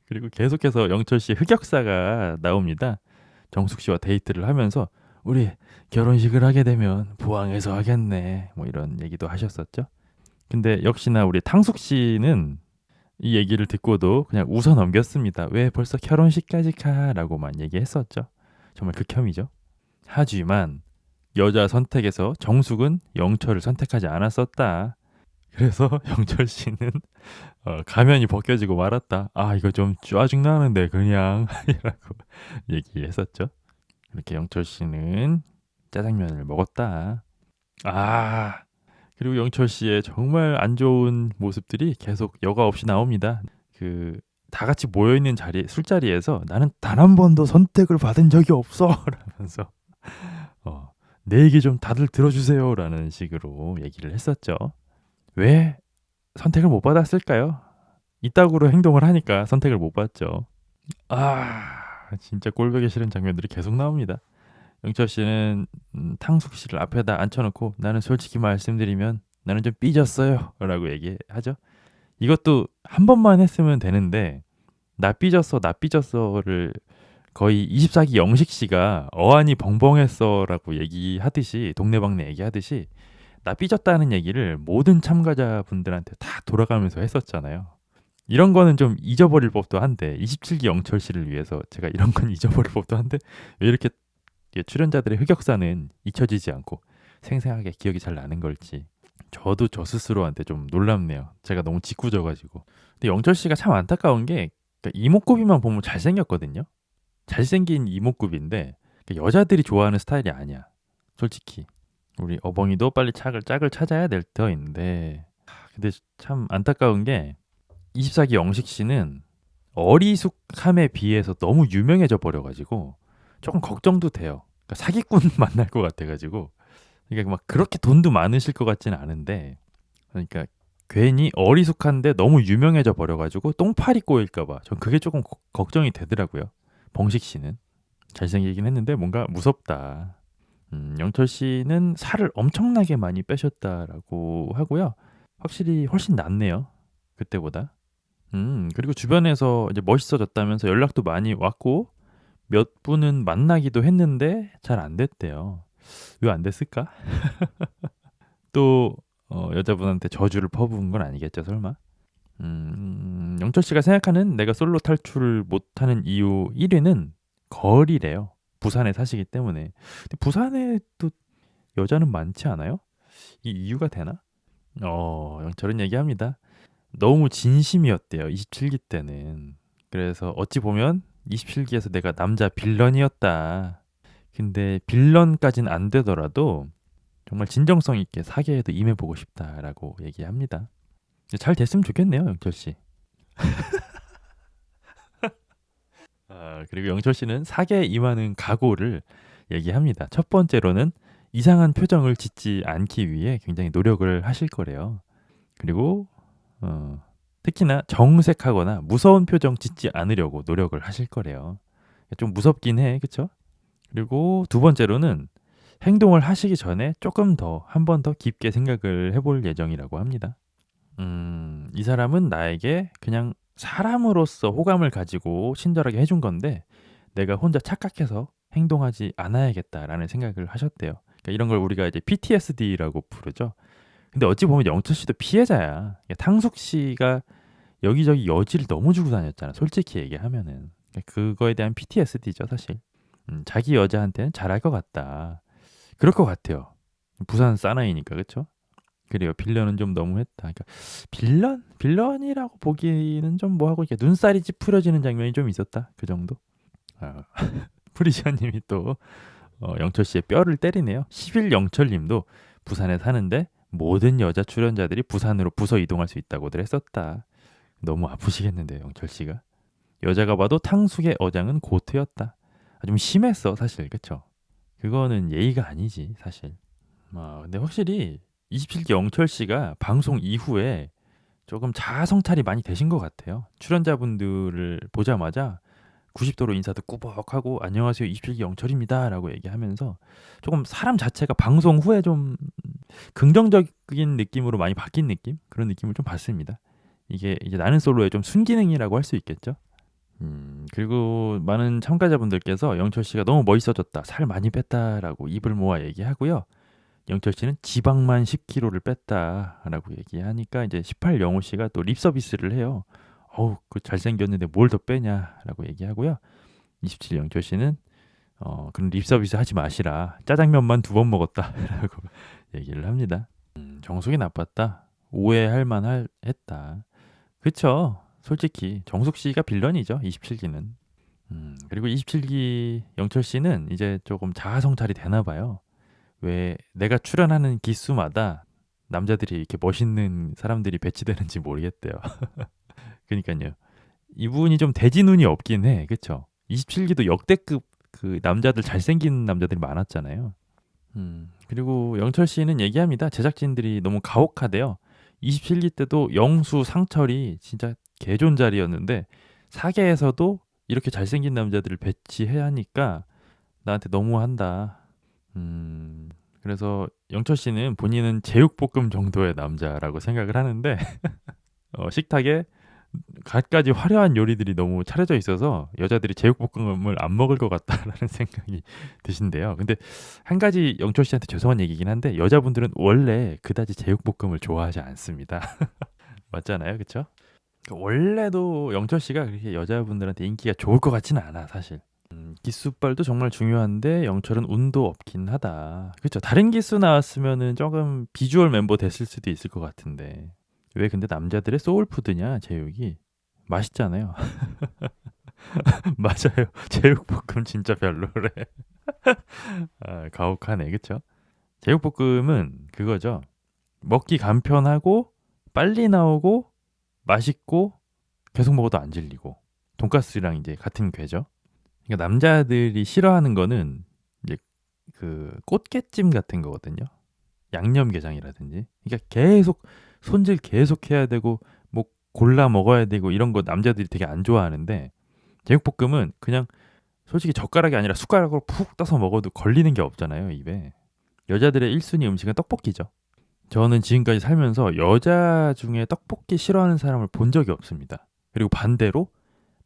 그리고 계속해서 영철 씨의 흑역사가 나옵니다. 정숙 씨와 데이트를 하면서 우리 결혼식을 하게 되면 포항에서 하겠네. 뭐 이런 얘기도 하셨었죠. 근데 역시나 우리 탕숙 씨는 이 얘기를 듣고도 그냥 웃어 넘겼습니다. 왜 벌써 결혼식까지 가라고만 얘기했었죠. 정말 극혐이죠. 하지만 여자 선택에서 정숙은 영철을 선택하지 않았었다. 그래서 영철 씨는 가면이 벗겨지고 말았다. 이거 좀 짜증나는데 그냥 이라고 얘기했었죠. 이렇게 영철 씨는 짜장면을 먹었다. 아, 그리고 영철 씨의 정말 안 좋은 모습들이 계속 여과 없이 나옵니다. 그 다 같이 모여 있는 자리 술자리에서 나는 단 한 번도 선택을 받은 적이 없어 라면서 어, 내 얘기 좀 다들 들어주세요라는 식으로 얘기를 했었죠. 왜 선택을 못 받았을까요? 이따구로 행동을 하니까 선택을 못 받죠. 진짜 꼴보기 싫은 장면들이 계속 나옵니다. 영철 씨는 탕숙 씨를 앞에다 앉혀놓고 나는 솔직히 말씀드리면 나는 좀 삐졌어요 라고 얘기하죠. 이것도 한 번만 했으면 되는데 나 삐졌어 나 삐졌어를 거의 24기 영식 씨가 어안이 벙벙했어라고 얘기하듯이 동네방네 얘기하듯이 나 삐졌다는 얘기를 모든 참가자분들한테 다 돌아가면서 했었잖아요. 이런 거는 좀 잊어버릴 법도 한데 27기 영철 씨를 위해서 제가 이런 건 잊어버릴 법도 한데 왜 이렇게 출연자들의 흑역사는 잊혀지지 않고 생생하게 기억이 잘 나는 걸지 저도 저 스스로한테 좀 놀랍네요. 제가 너무 짓궂어가지고. 근데 영철 씨가 참 안타까운 게 그러니까 이목구비만 보면 잘생겼거든요. 잘생긴 이목구비인데 여자들이 좋아하는 스타일이 아니야. 솔직히 우리 어벙이도 빨리 짝을 찾아야 될 터인데 근데 참 안타까운 게 24기 영식 씨는 어리숙함에 비해서 너무 유명해져 버려가지고 조금 걱정도 돼요. 그러니까 사기꾼 만날 것 같아가지고 그러니까 막 그렇게 돈도 많으실 것 같지는 않은데 그러니까 괜히 어리숙한데 너무 유명해져 버려가지고 똥파리 꼬일까봐 전 그게 조금 걱정이 되더라고요. 봉식 씨는 잘생기긴 했는데 뭔가 무섭다. 영철 씨는 살을 엄청나게 많이 빼셨다라고 하고요. 확실히 훨씬 낫네요. 그때보다. 그리고 주변에서 이제 멋있어졌다면서 연락도 많이 왔고 몇 분은 만나기도 했는데 잘 안 됐대요. 왜 안 됐을까? 또 여자분한테 저주를 퍼부은 건 아니겠죠, 설마? 영철 씨가 생각하는 내가 솔로 탈출을 못하는 이유 1위는 거리래요. 부산에 사시기 때문에. 근데 부산에 또 여자는 많지 않아요? 이 이유가 되나? 영철은 얘기합니다. 너무 진심이었대요. 27기 때는. 그래서 어찌 보면 27기에서 내가 남자 빌런이었다. 근데 빌런까진 안 되더라도 정말 진정성 있게 사계에도 임해보고 싶다라고 얘기합니다. 잘 됐으면 좋겠네요, 영철 씨. 그리고 영철 씨는 사계에 임하는 각오를 얘기합니다. 첫 번째로는 이상한 표정을 짓지 않기 위해 굉장히 노력을 하실 거래요. 그리고 특히나 정색하거나 무서운 표정 짓지 않으려고 노력을 하실 거래요. 좀 무섭긴 해, 그쵸? 그리고 두 번째로는 행동을 하시기 전에 조금 더, 한 번 더 깊게 생각을 해볼 예정이라고 합니다. 이 사람은 나에게 그냥 사람으로서 호감을 가지고 친절하게 해준 건데 내가 혼자 착각해서 행동하지 않아야겠다라는 생각을 하셨대요. 그러니까 이런 걸 우리가 이제 PTSD라고 부르죠. 근데 어찌 보면 영철 씨도 피해자야. 그러니까 탕숙 씨가 여기저기 여지를 너무 주고 다녔잖아. 솔직히 얘기하면은. 그러니까 그거에 대한 PTSD죠, 사실. 자기 여자한테는 잘할 것 같다. 그럴 것 같아요. 부산 사나이니까, 그쵸? 그래요. 빌런은 좀 너무했다. 그러니까 빌런이라고 보기는 좀 뭐하고 이렇게 눈살이 찌푸려지는 장면이 좀 있었다. 그 정도. 아, 프리시아님이 또 영철 씨의 뼈를 때리네요. 11 영철님도 부산에 사는데 모든 여자 출연자들이 부산으로 부서 이동할 수 있다고들 했었다. 너무 아프시겠는데요, 영철 씨가. 여자가 봐도 탕숙의 어장은 고트였다. 좀 심했어, 사실. 그쵸? 그거는 예의가 아니지, 사실. 근데 확실히 27기 영철 씨가 방송 이후에 조금 자아 성찰이 많이 되신 것 같아요. 출연자분들을 보자마자 90도로 인사도 꾸벅하고 안녕하세요 27기 영철입니다라고 얘기하면서 조금 사람 자체가 방송 후에 좀 긍정적인 느낌으로 많이 바뀐 느낌? 그런 느낌을 좀 받습니다. 이게 이제 나는 솔로의 좀 순기능이라고 할 수 있겠죠. 그리고 많은 참가자분들께서 영철 씨가 너무 멋있어졌다, 살 많이 뺐다라고 입을 모아 얘기하고요. 영철 씨는 지방만 10kg를 뺐다라고 얘기하니까 이제 18 영호 씨가 또 립 서비스를 해요. 어우, 그 잘생겼는데 뭘 더 빼냐라고 얘기하고요. 27 영철 씨는 그런 립 서비스 하지 마시라. 짜장면만 2번 먹었다라고 얘기를 합니다. 정숙이 나빴다. 오해할 했다. 그쵸? 솔직히 정숙 씨가 빌런이죠. 27기는. 그리고 27기 영철 씨는 이제 조금 자아 성찰이 되나 봐요. 왜 내가 출연하는 기수마다 남자들이 이렇게 멋있는 사람들이 배치되는지 모르겠대요. 그러니까요. 이분이 좀 대지눈이 없긴 해. 그쵸? 27기도 역대급 그 남자들 잘생긴 남자들이 많았잖아요. 그리고 영철 씨는 얘기합니다. 제작진들이 너무 가혹하대요. 27기 때도 영수, 상철이 진짜 개존잘이었는데 사계에서도 이렇게 잘생긴 남자들을 배치해야 하니까 나한테 너무한다. 그래서 영철 씨는 본인은 제육볶음 정도의 남자라고 생각을 하는데 식탁에 갖가지 화려한 요리들이 너무 차려져 있어서 여자들이 제육볶음을 안 먹을 것 같다라는 생각이 드신대요. 근데 한 가지 영철 씨한테 죄송한 얘기긴 한데 여자분들은 원래 그다지 제육볶음을 좋아하지 않습니다. 맞잖아요, 그렇죠? 원래도 영철 씨가 그렇게 여자분들한테 인기가 좋을 것 같지는 않아, 사실. 기수빨도 정말 중요한데 영철은 운도 없긴 하다. 그렇죠. 다른 기수 나왔으면은 조금 비주얼 멤버 됐을 수도 있을 것 같은데 왜 근데 남자들의 소울푸드냐 제육이 맛있잖아요. 맞아요. 제육볶음 진짜 별로래. 가혹하네, 그쵸? 제육볶음은 그거죠. 먹기 간편하고 빨리 나오고 맛있고 계속 먹어도 안 질리고 돈가스랑 이제 같은 궤죠. 그러니까 남자들이 싫어하는 거는 이제 그 꽃게찜 같은 거거든요. 양념게장이라든지. 그러니까 계속 손질 계속 해야 되고 뭐 골라 먹어야 되고 이런 거 남자들이 되게 안 좋아하는데 제육볶음은 그냥 솔직히 젓가락이 아니라 숟가락으로 푹 떠서 먹어도 걸리는 게 없잖아요, 입에. 여자들의 1순위 음식은 떡볶이죠. 저는 지금까지 살면서 여자 중에 떡볶이 싫어하는 사람을 본 적이 없습니다. 그리고 반대로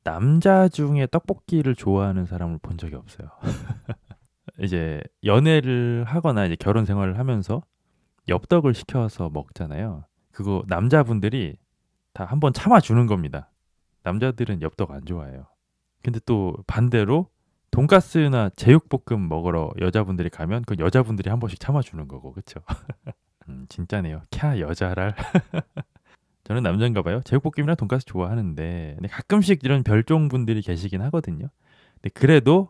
남자 중에 떡볶이를 좋아하는 사람을 본 적이 없어요. 이제 연애를 하거나 이제 결혼 생활을 하면서 엽떡을 시켜서 먹잖아요. 그거 남자분들이 다 한번 참아주는 겁니다. 남자들은 엽떡 안 좋아해요. 근데 또 반대로 돈가스나 제육볶음 먹으러 여자분들이 가면 그 여자분들이 한 번씩 참아주는 거고, 그쵸? 진짜네요. 캬 여자랄. 저는 남자인가 봐요. 제육볶음이랑 돈가스 좋아하는데 근데 가끔씩 이런 별종 분들이 계시긴 하거든요. 근데 그래도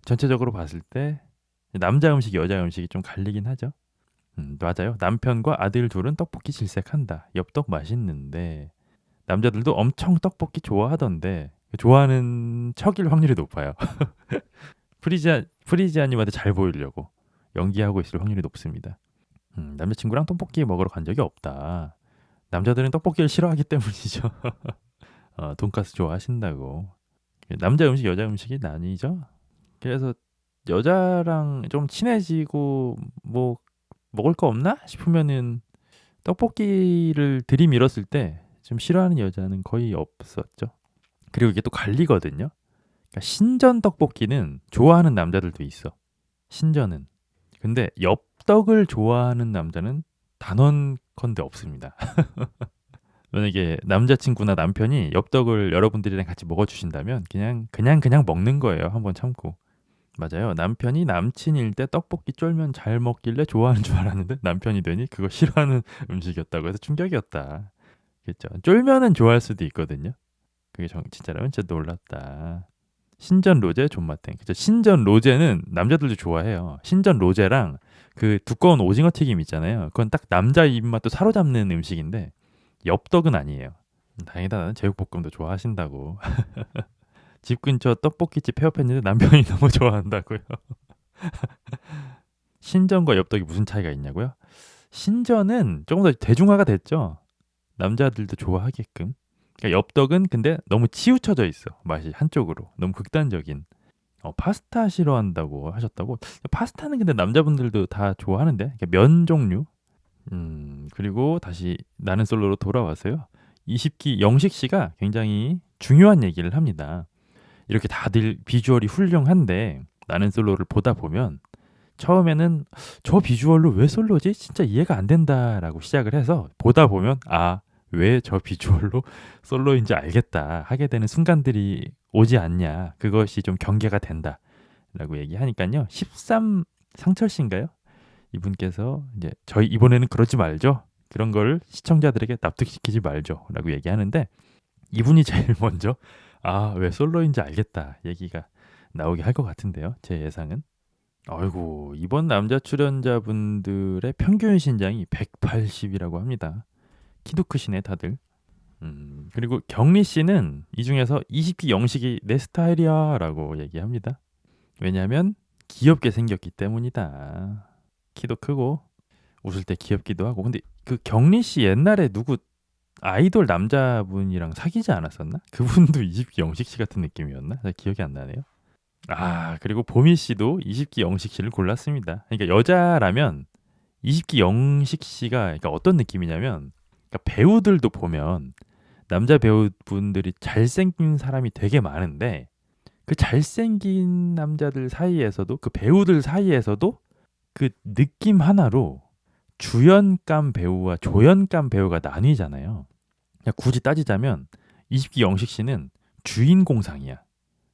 전체적으로 봤을 때 남자 음식, 여자 음식이 좀 갈리긴 하죠. 맞아요. 남편과 아들 둘은 떡볶이 질색한다. 엽떡 맛있는데 남자들도 엄청 떡볶이 좋아하던데 좋아하는 척일 확률이 높아요. 프리지아님한테 잘 보이려고 연기하고 있을 확률이 높습니다. 남자친구랑 떡볶이 먹으러 간 적이 없다. 남자들은 떡볶이를 싫어하기 때문이죠. 돈가스 좋아하신다고. 남자 음식, 여자 음식이 나뉘죠. 그래서 여자랑 좀 친해지고 뭐 먹을 거 없나 싶으면은 떡볶이를 들이밀었을 때 좀 싫어하는 여자는 거의 없었죠. 그리고 이게 또 갈리거든요. 그러니까 신전 떡볶이는 좋아하는 남자들도 있어. 신전은. 근데 엽떡을 좋아하는 남자는 단언컨대 없습니다. 만약에 남자친구나 남편이 엽떡을 여러분들이랑 같이 먹어주신다면 그냥 먹는 거예요. 한번 참고. 맞아요. 남편이 남친일 때 떡볶이 쫄면 잘 먹길래 좋아하는 줄 알았는데 남편이 되니 그거 싫어하는 음식이었다고 해서 충격이었다. 그렇죠. 쫄면은 좋아할 수도 있거든요. 그게 진짜라면 진짜 놀랐다. 신전 로제 존맛탱. 그죠? 신전 로제는 남자들도 좋아해요. 신전 로제랑 그 두꺼운 오징어 튀김 있잖아요. 그건 딱 남자 입맛도 사로잡는 음식인데 엽떡은 아니에요. 다행이다. 나는 제육볶음도 좋아하신다고. 집 근처 떡볶이집 폐업했는데 남편이 너무 좋아한다고요. 신전과 엽떡이 무슨 차이가 있냐고요? 신전은 조금 더 대중화가 됐죠. 남자들도 좋아하게끔. 그러니까 엽떡은 근데 너무 치우쳐져 있어. 맛이 한쪽으로. 너무 극단적인. 파스타 싫어한다고 하셨다고? 파스타는 근데 남자분들도 다 좋아하는데. 그러니까 면 종류. 그리고 다시 나는 솔로로 돌아와서요. 20기 영식 씨가 굉장히 중요한 얘기를 합니다. 이렇게 다들 비주얼이 훌륭한데 나는 솔로를 보다 보면 처음에는 저 비주얼로 왜 솔로지? 진짜 이해가 안 된다라고 시작을 해서 보다 보면 왜 저 비주얼로 솔로인지 알겠다 하게 되는 순간들이 오지 않냐. 그것이 좀 경계가 된다라고 얘기하니까요. 13 상철 씨인가요? 이분께서 이제 저희 이번에는 그러지 말죠. 그런 걸 시청자들에게 납득시키지 말죠라고 얘기하는데 이분이 제일 먼저 왜 솔로인지 알겠다 얘기가 나오게 할 것 같은데요. 제 예상은. 아이고, 이번 남자 출연자분들의 평균 신장이 180이라고 합니다. 키도 크시네 다들. 그리고 경리 씨는 이 중에서 20기 영식이 내 스타일이야라고 얘기합니다. 왜냐하면 귀엽게 생겼기 때문이다. 키도 크고 웃을 때 귀엽기도 하고. 근데 그 경리 씨 옛날에 누구 아이돌 남자분이랑 사귀지 않았었나? 그분도 20기 영식 씨 같은 느낌이었나? 잘 기억이 안 나네요. 아, 그리고 보미 씨도 20기 영식 씨를 골랐습니다. 그러니까 여자라면 20기 영식 씨가 그러니까 어떤 느낌이냐면 그러니까 배우들도 보면 남자 배우분들이 잘생긴 사람이 되게 많은데 그 잘생긴 남자들 사이에서도 그 배우들 사이에서도 그 느낌 하나로 주연감 배우와 조연감 배우가 나뉘잖아요. 그냥 굳이 따지자면 20기 영식 씨는 주인공상이야.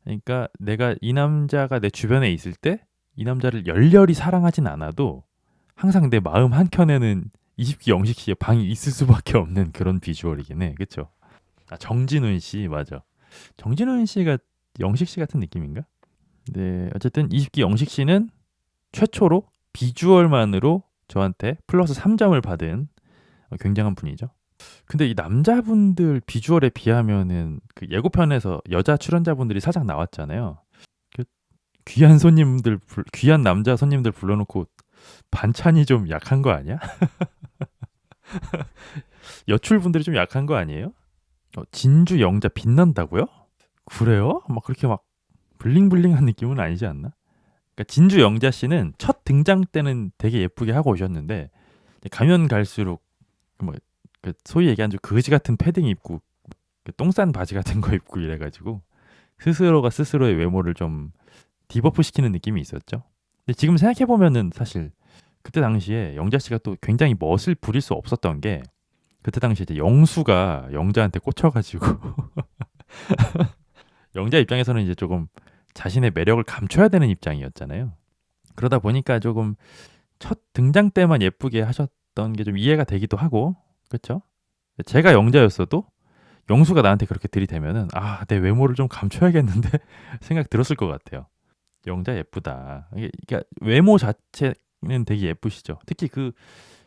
그러니까 내가 이 남자가 내 주변에 있을 때 이 남자를 열렬히 사랑하진 않아도 항상 내 마음 한켠에는 20기 영식 씨의 방이 있을 수밖에 없는 그런 비주얼이긴 해. 그쵸? 아, 정진훈 씨, 맞아. 정진훈 씨가 영식 씨 같은 느낌인가? 네, 어쨌든 20기 영식 씨는 최초로 비주얼만으로 저한테 플러스 3점을 받은 굉장한 분이죠. 근데 이 남자분들 비주얼에 비하면은 그 예고편에서 여자 출연자분들이 살짝 나왔잖아요. 그 귀한 손님들, 귀한 남자 손님들 불러놓고 반찬이 좀 약한 거 아니야? 여출분들이 좀 약한 거 아니에요? 진주 영자 빛난다고요? 그래요? 막 그렇게 막 블링블링한 느낌은 아니지 않나? 그러니까 진주 영자 씨는 첫 등장 때는 되게 예쁘게 하고 오셨는데 가면 갈수록 뭐 그 소위 얘기한 좀 거지 같은 패딩 입고 똥싼 바지 같은 거 입고 이래가지고 스스로가 스스로의 외모를 좀 디버프 시키는 느낌이 있었죠. 근데 지금 생각해 보면은 사실 그때 당시에 영자 씨가 또 굉장히 멋을 부릴 수 없었던 게 그때 당시에 이제 영수가 영자한테 꽂혀가지고 영자 입장에서는 이제 조금 자신의 매력을 감춰야 되는 입장이었잖아요. 그러다 보니까 조금 첫 등장 때만 예쁘게 하셨던 게 좀 이해가 되기도 하고, 그렇죠? 제가 영자였어도 영수가 나한테 그렇게 들이대면은 아, 내 외모를 좀 감춰야겠는데 생각 들었을 것 같아요. 영자 예쁘다. 그러니까 외모 자체는 되게 예쁘시죠. 특히 그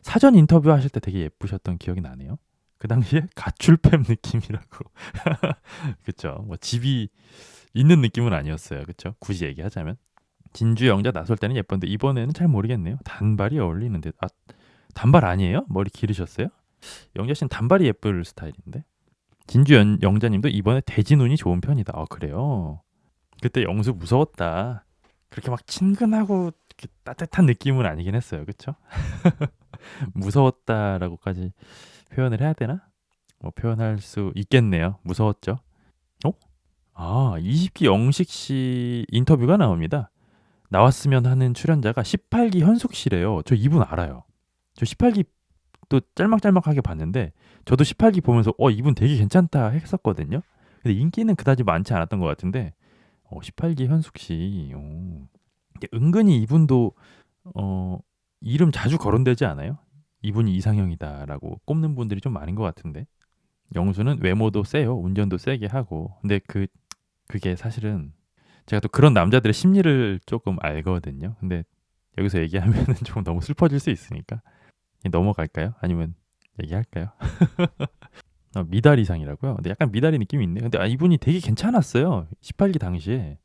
사전 인터뷰 하실 때 되게 예쁘셨던 기억이 나네요. 그 당시에 가출팸 느낌이라고. 그쵸? 뭐 집이 있는 느낌은 아니었어요. 그쵸? 굳이 얘기하자면. 진주 영자 나설 때는 예뻤는데 이번에는 잘 모르겠네요. 단발이 어울리는데 아 단발 아니에요? 머리 기르셨어요? 영자 씨는 단발이 예쁠 스타일인데 진주 영자님도 이번에 돼지 눈이 좋은 편이다. 아 그래요? 그때 영수 무서웠다. 그렇게 막 친근하고 이렇게 따뜻한 느낌은 아니긴 했어요. 그쵸? 무서웠다라고까지 표현을 해야 되나? 뭐 표현할 수 있겠네요. 무서웠죠. 어? 아 20기 영식 씨 인터뷰가 나옵니다. 나왔으면 하는 출연자가 18기 현숙 씨래요. 저 이분 알아요. 저 18기 또 짤막짤막하게 봤는데 저도 18기 보면서 이분 되게 괜찮다 했었거든요. 근데 인기는 그다지 많지 않았던 것 같은데 18기 현숙 씨 은근히 이분도 어, 이름 자주 거론되지 않아요? 이분이 이상형이다라고 꼽는 분들이 좀 많은 것 같은데 영수는 외모도 세요. 운전도 세게 하고 근데 그게 사실은 제가 또 그런 남자들의 심리를 조금 알거든요. 근데 여기서 얘기하면은 조금 너무 슬퍼질 수 있으니까 넘어갈까요? 아니면 얘기할까요? 미다리상이라고요? 근데 약간 미다리 느낌이 있네. 근데 이분이 되게 괜찮았어요. 18기 당시에.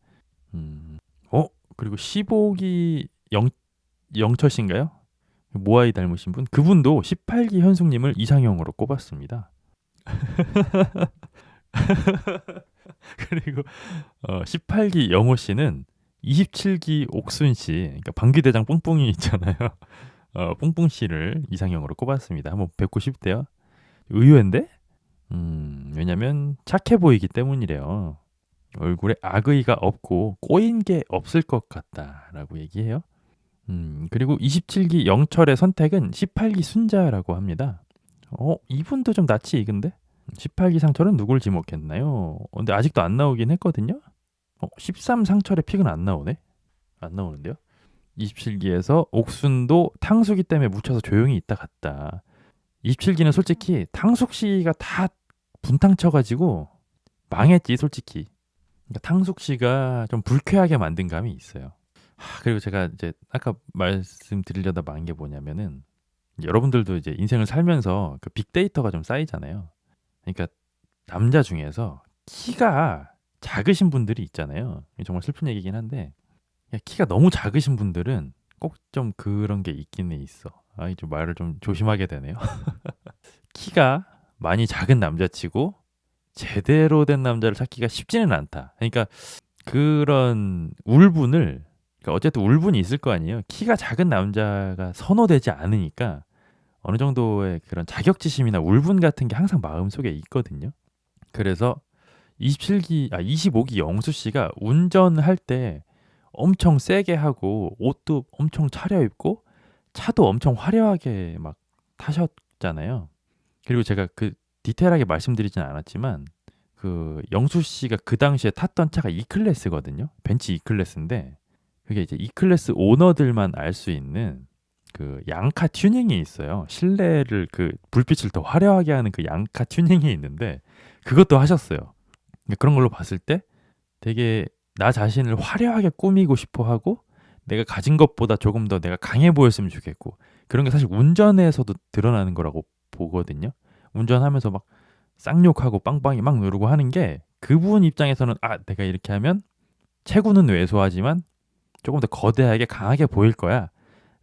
음. 그리고 15기 영철 씨인가요? 모아이 닮으신 분? 그분도 18기 현숙님을 이상형으로 꼽았습니다. 그리고 18기 영호 씨는 27기 옥순 씨, 그러니까 방귀대장 뿡뿡이 있잖아요. 뿡뿡 씨를 이상형으로 꼽았습니다. 한번 뵙고 싶대요. 의외인데? 왜냐면 착해 보이기 때문이래요. 얼굴에 악의가 없고 꼬인 게 없을 것 같다라고 얘기해요. 그리고 27기 영철의 선택은 18기 순자라고 합니다. 이분도 좀 낯이 익은데? 18기 상철은 누굴 지목했나요? 근데 아직도 안 나오긴 했거든요. 13 상철의 픽은 안 나오네. 안 나오는데요. 27기에서 옥순도 탕수기 때문에 묻혀서 조용히 있다 갔다. 27기는 솔직히 탕숙 씨가 다 분탕 쳐가지고 망했지 솔직히. 그러니까 탕숙 씨가 좀 불쾌하게 만든 감이 있어요. 그리고 제가 이제 아까 말씀드리려다 만 게 뭐냐면은 여러분들도 이제 인생을 살면서 그 빅데이터가 좀 쌓이잖아요. 그러니까 남자 중에서 키가 작으신 분들이 있잖아요. 이게 정말 슬픈 얘기긴 한데 키가 너무 작으신 분들은 꼭 좀 그런 게 있기는 있어. 좀 말을 좀 조심하게 되네요. 키가 많이 작은 남자치고 제대로 된 남자를 찾기가 쉽지는 않다. 그러니까 그런 울분을 그러니까 어쨌든 울분이 있을 거 아니에요. 키가 작은 남자가 선호되지 않으니까 어느 정도의 그런 자격지심이나 울분 같은 게 항상 마음속에 있거든요. 그래서 25기 영수 씨가 운전할 때 엄청 세게 하고 옷도 엄청 차려입고 차도 엄청 화려하게 막 타셨잖아요. 그리고 제가 그 디테일하게 말씀드리진 않았지만 그 영수 씨가 그 당시에 탔던 차가 E클래스거든요. 벤츠 E클래스인데 그게 이제 E클래스 오너들만 알 수 있는 그 양카 튜닝이 있어요. 실내를 그 불빛을 더 화려하게 하는 그 양카 튜닝이 있는데 그것도 하셨어요. 그러니까 그런 걸로 봤을 때 되게 나 자신을 화려하게 꾸미고 싶어 하고 내가 가진 것보다 조금 더 내가 강해 보였으면 좋겠고 그런 게 사실 운전에서도 드러나는 거라고 보거든요. 운전하면서 막 쌍욕하고 빵빵이 막 누르고 하는 게 그분 입장에서는 내가 이렇게 하면 체구는 왜소하지만 조금 더 거대하게 강하게 보일 거야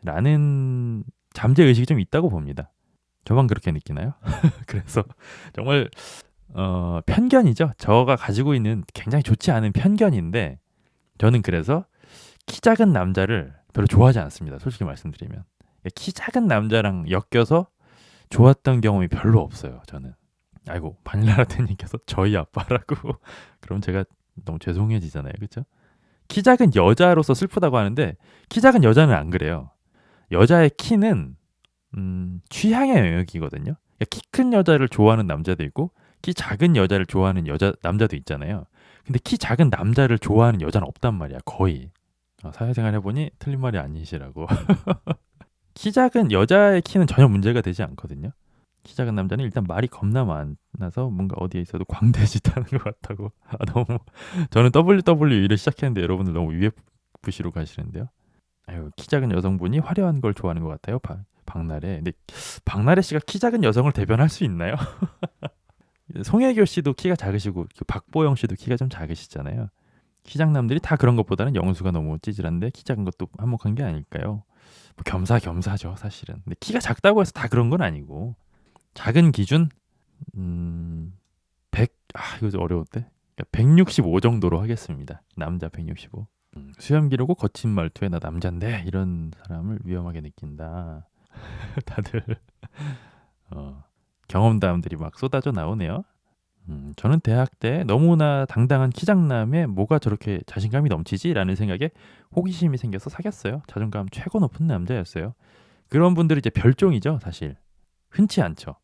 라는 잠재의식이 좀 있다고 봅니다. 저만 그렇게 느끼나요? 그래서 정말 편견이죠. 저가 가지고 있는 굉장히 좋지 않은 편견인데 저는 그래서 키 작은 남자를 별로 좋아하지 않습니다. 솔직히 말씀드리면. 키 작은 남자랑 엮여서 좋았던 경험이 별로 없어요. 저는. 아이고 바닐라라떼님께서 저희 아빠라고 그럼 제가 너무 죄송해지잖아요. 그렇죠? 키 작은 여자로서 슬프다고 하는데 키 작은 여자는 안 그래요. 여자의 키는 취향의 영역이거든요. 키 큰 여자를 좋아하는 남자도 있고 키 작은 여자를 좋아하는 남자도 있잖아요. 근데 키 작은 남자를 좋아하는 여자는 없단 말이야. 거의. 사회생활 해보니 틀린 말이 아니시라고. 키 작은 여자의 키는 전혀 문제가 되지 않거든요. 키 작은 남자는 일단 말이 겁나 많아서 뭔가 어디에 있어도 광대짓 하는 것 같다고. 너무 저는 WWE를 시작했는데 여러분들 너무 UFC로 가시는데요. 키 작은 여성분이 화려한 걸 좋아하는 것 같아요. 박나래. 근데 박나래 씨가 키 작은 여성을 대변할 수 있나요? 송혜교 씨도 키가 작으시고 박보영 씨도 키가 좀 작으시잖아요. 키 작남들이 다 그런 것보다는 영수가 너무 찌질한데 키 작은 것도 한몫한 게 아닐까요? 겸사겸사죠 사실은. 근데 키가 작다고 해서 다 그런 건 아니고 작은 기준 100 이거 좀 어려운데 165 정도로 하겠습니다. 남자 165. 수염 기르고 거친 말투에 나 남잔데 이런 사람을 위험하게 느낀다. 다들 경험담들이 막 쏟아져 나오네요. 저는 대학 때 너무나 당당한 키장남에 뭐가 저렇게 자신감이 넘치지라는 생각에 호기심이 생겨서 사귀었어요. 자존감 최고 높은 남자였어요. 그런 분들이 이제 별종이죠, 사실. 흔치 않죠.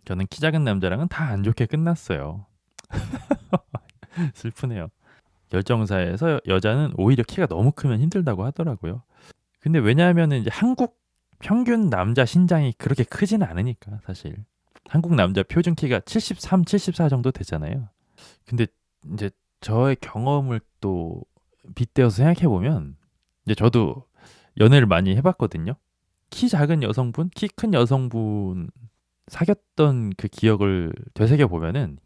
저는 키 작은 남자랑은 다 안 좋게 끝났어요. 슬프네요. 열정사에서 여자는 오히려 키가 너무 크면 힘들다고 하더라고요. 근데 왜냐하면 이제 한국 평균 남자 신장이 그렇게 크지는 않으니까 사실. 한국 남자 표준 키가 73, 74 정도 되잖아요. 근데 이제 저의 경험을 또 빗대어서 생각해 보면 이제 저도 연애를 많이 해봤거든요. 키 작은 여성분, 키 큰 여성분 사귀었던 그 기억을 되새겨 보면은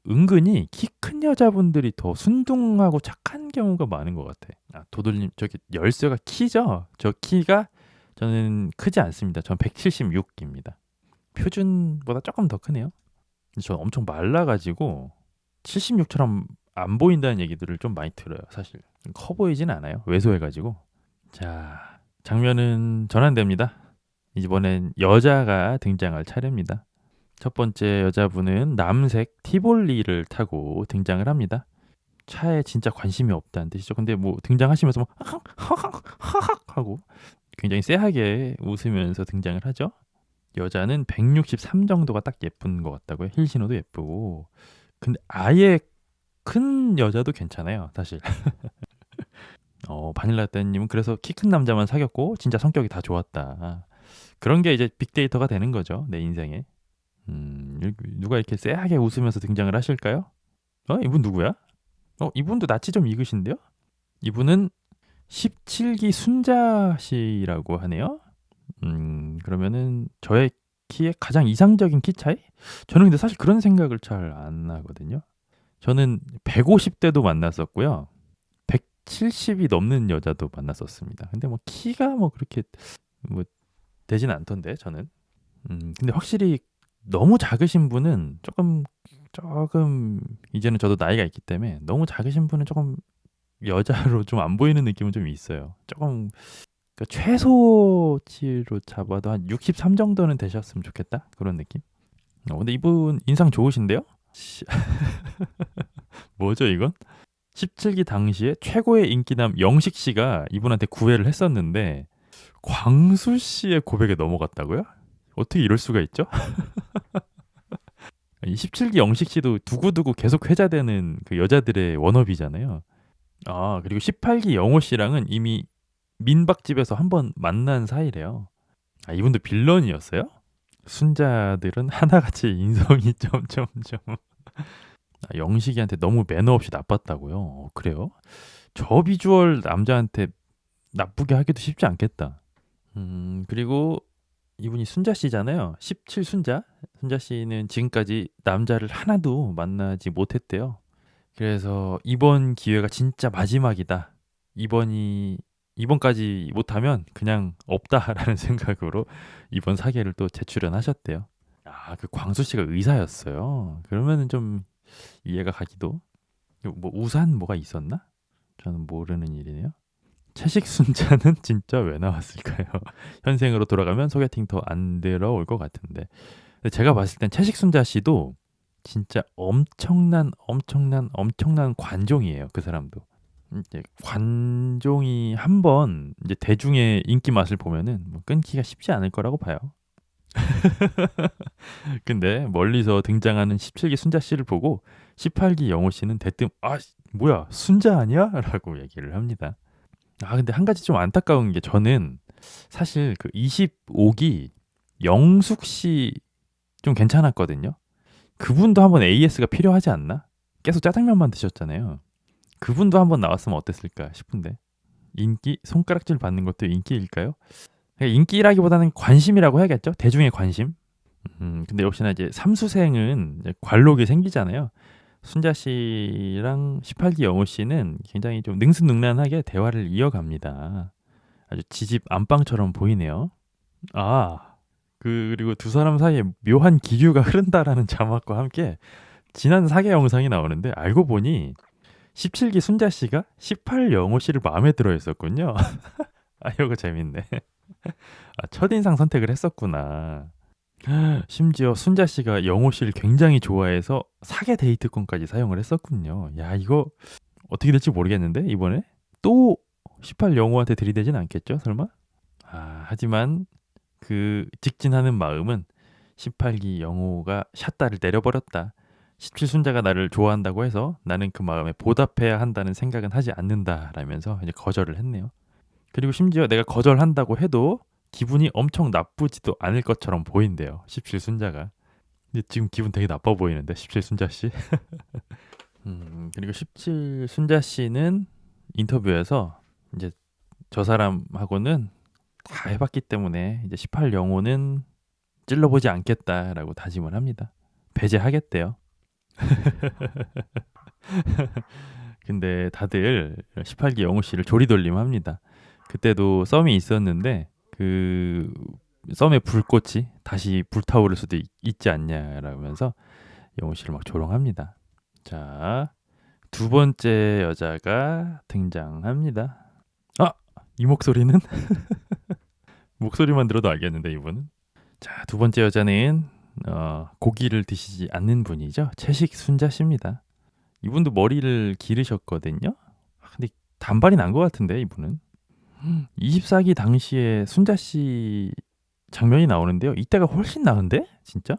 은근히 키 큰 여자분들이 더 순둥하고 착한 경우가 많은 것 같아. 도돌님 저기 열쇠가 키죠? 저 키가 저는 크지 않습니다. 전 176입니다. 표준보다 조금 더 크네요. 저는 엄청 말라가지고 76처럼 안 보인다는 얘기들을 좀 많이 들어요. 사실 커 보이진 않아요. 왜소해가지고. 자, 장면은 전환됩니다. 이번엔 여자가 등장할 차례입니다. 첫 번째 여자분은 남색 티볼리를 타고 등장을 합니다. 차에 진짜 관심이 없다는 뜻이죠. 근데 뭐 등장하시면서 막 하하하하 하고 굉장히 쎄하게 웃으면서 등장을 하죠. 여자는 163 정도가 딱 예쁜 것 같다고요. 힐 신어도 예쁘고. 근데 아예 큰 여자도 괜찮아요, 사실. 바닐라떼님은 그래서 키 큰 남자만 사귀었고 진짜 성격이 다 좋았다. 그런 게 이제 빅데이터가 되는 거죠, 내 인생에. 누가 이렇게 쎄하게 웃으면서 등장을 하실까요? 이분 누구야? 이분도 낯이 좀 익으신데요? 이분은 17기 순자 씨라고 하네요. 그러면은 저의 키의 가장 이상적인 키 차이? 저는 근데 사실 그런 생각을 잘 안 하거든요. 저는 150대도 만났었고요. 170이 넘는 여자도 만났었습니다. 근데 뭐 키가 뭐 그렇게 뭐 되진 않던데 저는. 근데 확실히 너무 작으신 분은 조금 이제는 저도 나이가 있기 때문에 너무 작으신 분은 조금 여자로 좀 안 보이는 느낌은 좀 있어요. 조금 그러니까 최소치로 잡아도 한 63 정도는 되셨으면 좋겠다 그런 느낌. 근데 이분 인상 좋으신데요? 뭐죠 이건? 17기 당시에 최고의 인기남 영식 씨가 이분한테 구애를 했었는데 광수 씨의 고백에 넘어갔다고요? 어떻게 이럴 수가 있죠? 이 17기 영식 씨도 두고두고 계속 회자되는 그 여자들의 워너비잖아요. 아, 그리고 18기 영호 씨랑은 이미 민박집에서 한번 만난 사이래요. 아, 이분도 빌런이었어요? 순자들은 하나같이 인성이 점점점. 아, 영식이한테 너무 매너 없이 나빴다고요? 그래요? 저 비주얼 남자한테 나쁘게 하기도 쉽지 않겠다. 그리고 이분이 순자 씨잖아요. 17 순자. 순자 씨는 지금까지 남자를 하나도 만나지 못했대요. 그래서 이번 기회가 진짜 마지막이다. 이번이 이번까지 못하면 그냥 없다라는 생각으로 이번 사계를 또 재출연하셨대요. 아, 그 광수 씨가 의사였어요. 그러면은 좀 이해가 가기도. 뭐 우산 뭐가 있었나? 저는 모르는 일이네요. 채식순자는 진짜 왜 나왔을까요? 현생으로 돌아가면 소개팅 더 안 들어올 것 같은데. 근데 제가 봤을 땐 채식순자 씨도 진짜 엄청난 관종이에요. 그 사람도. 이제 관종이 한번 이제 대중의 인기 맛을 보면은 뭐 끊기가 쉽지 않을 거라고 봐요. 근데 멀리서 등장하는 17기 순자 씨를 보고 18기 영호 씨는 대뜸 아 뭐야 순자 아니야? 라고 얘기를 합니다. 아 근데 한 가지 좀 안타까운 게 저는 사실 그 25기 영숙 씨 좀 괜찮았거든요. 그분도 한번 AS가 필요하지 않나? 계속 짜장면만 드셨잖아요. 그분도 한번 나왔으면 어땠을까 싶은데. 인기 손가락질 받는 것도 인기일까요? 그러니까 인기라기보다는 관심이라고 해야겠죠. 대중의 관심. 근데 역시나 이제 삼수생은 이제 관록이 생기잖아요. 순자 씨랑 18기 영호 씨는 굉장히 좀 능수능란하게 대화를 이어갑니다. 아주 지집 안방처럼 보이네요. 아, 그리고 두 사람 사이에 묘한 기류가 흐른다라는 자막과 함께 지난 사계 영상이 나오는데 알고 보니 17기 순자 씨가 18 영호 씨를 마음에 들어 했었군요. 아, 이거 재밌네. 아, 첫인상 선택을 했었구나. 심지어 순자 씨가 영호 씨를 굉장히 좋아해서 사계 데이트권까지 사용을 했었군요. 야, 이거 어떻게 될지 모르겠는데 이번에 또 18 영호한테 들이대진 않겠죠, 설마? 아, 하지만 그 직진하는 마음은 18기 영호가 샷다를 내려버렸다. 17 순자가 나를 좋아한다고 해서 나는 그 마음에 보답해야 한다는 생각은 하지 않는다라면서 이제 거절을 했네요. 그리고 심지어 내가 거절한다고 해도 기분이 엄청 나쁘지도 않을 것처럼 보인대요. 17 순자가. 근데 지금 기분 되게 나빠 보이는데 17 순자 씨. 그리고 17 순자 씨는 인터뷰에서 이제 저 사람하고는 다 해봤기 때문에 이제 18 영호는 찔러보지 않겠다라고 다짐을 합니다. 배제하겠대요. 근데 다들 18기 영호 씨를 조리돌림합니다. 그때도 썸이 있었는데 그 썸의 불꽃이 다시 불타오를 수도 있지 않냐라면서 영호 씨를 막 조롱합니다. 자, 두 번째 여자가 등장합니다. 아, 이 목소리는 목소리만 들어도 알겠는데 이분은. 자, 두 번째 여자는 고기를 드시지 않는 분이죠. 채식 순자 씨입니다. 이분도 머리를 기르셨거든요. 근데 단발이 난 것 같은데 이분은. 24기 당시에 순자 씨 장면이 나오는데요. 이때가 훨씬 나은데? 진짜?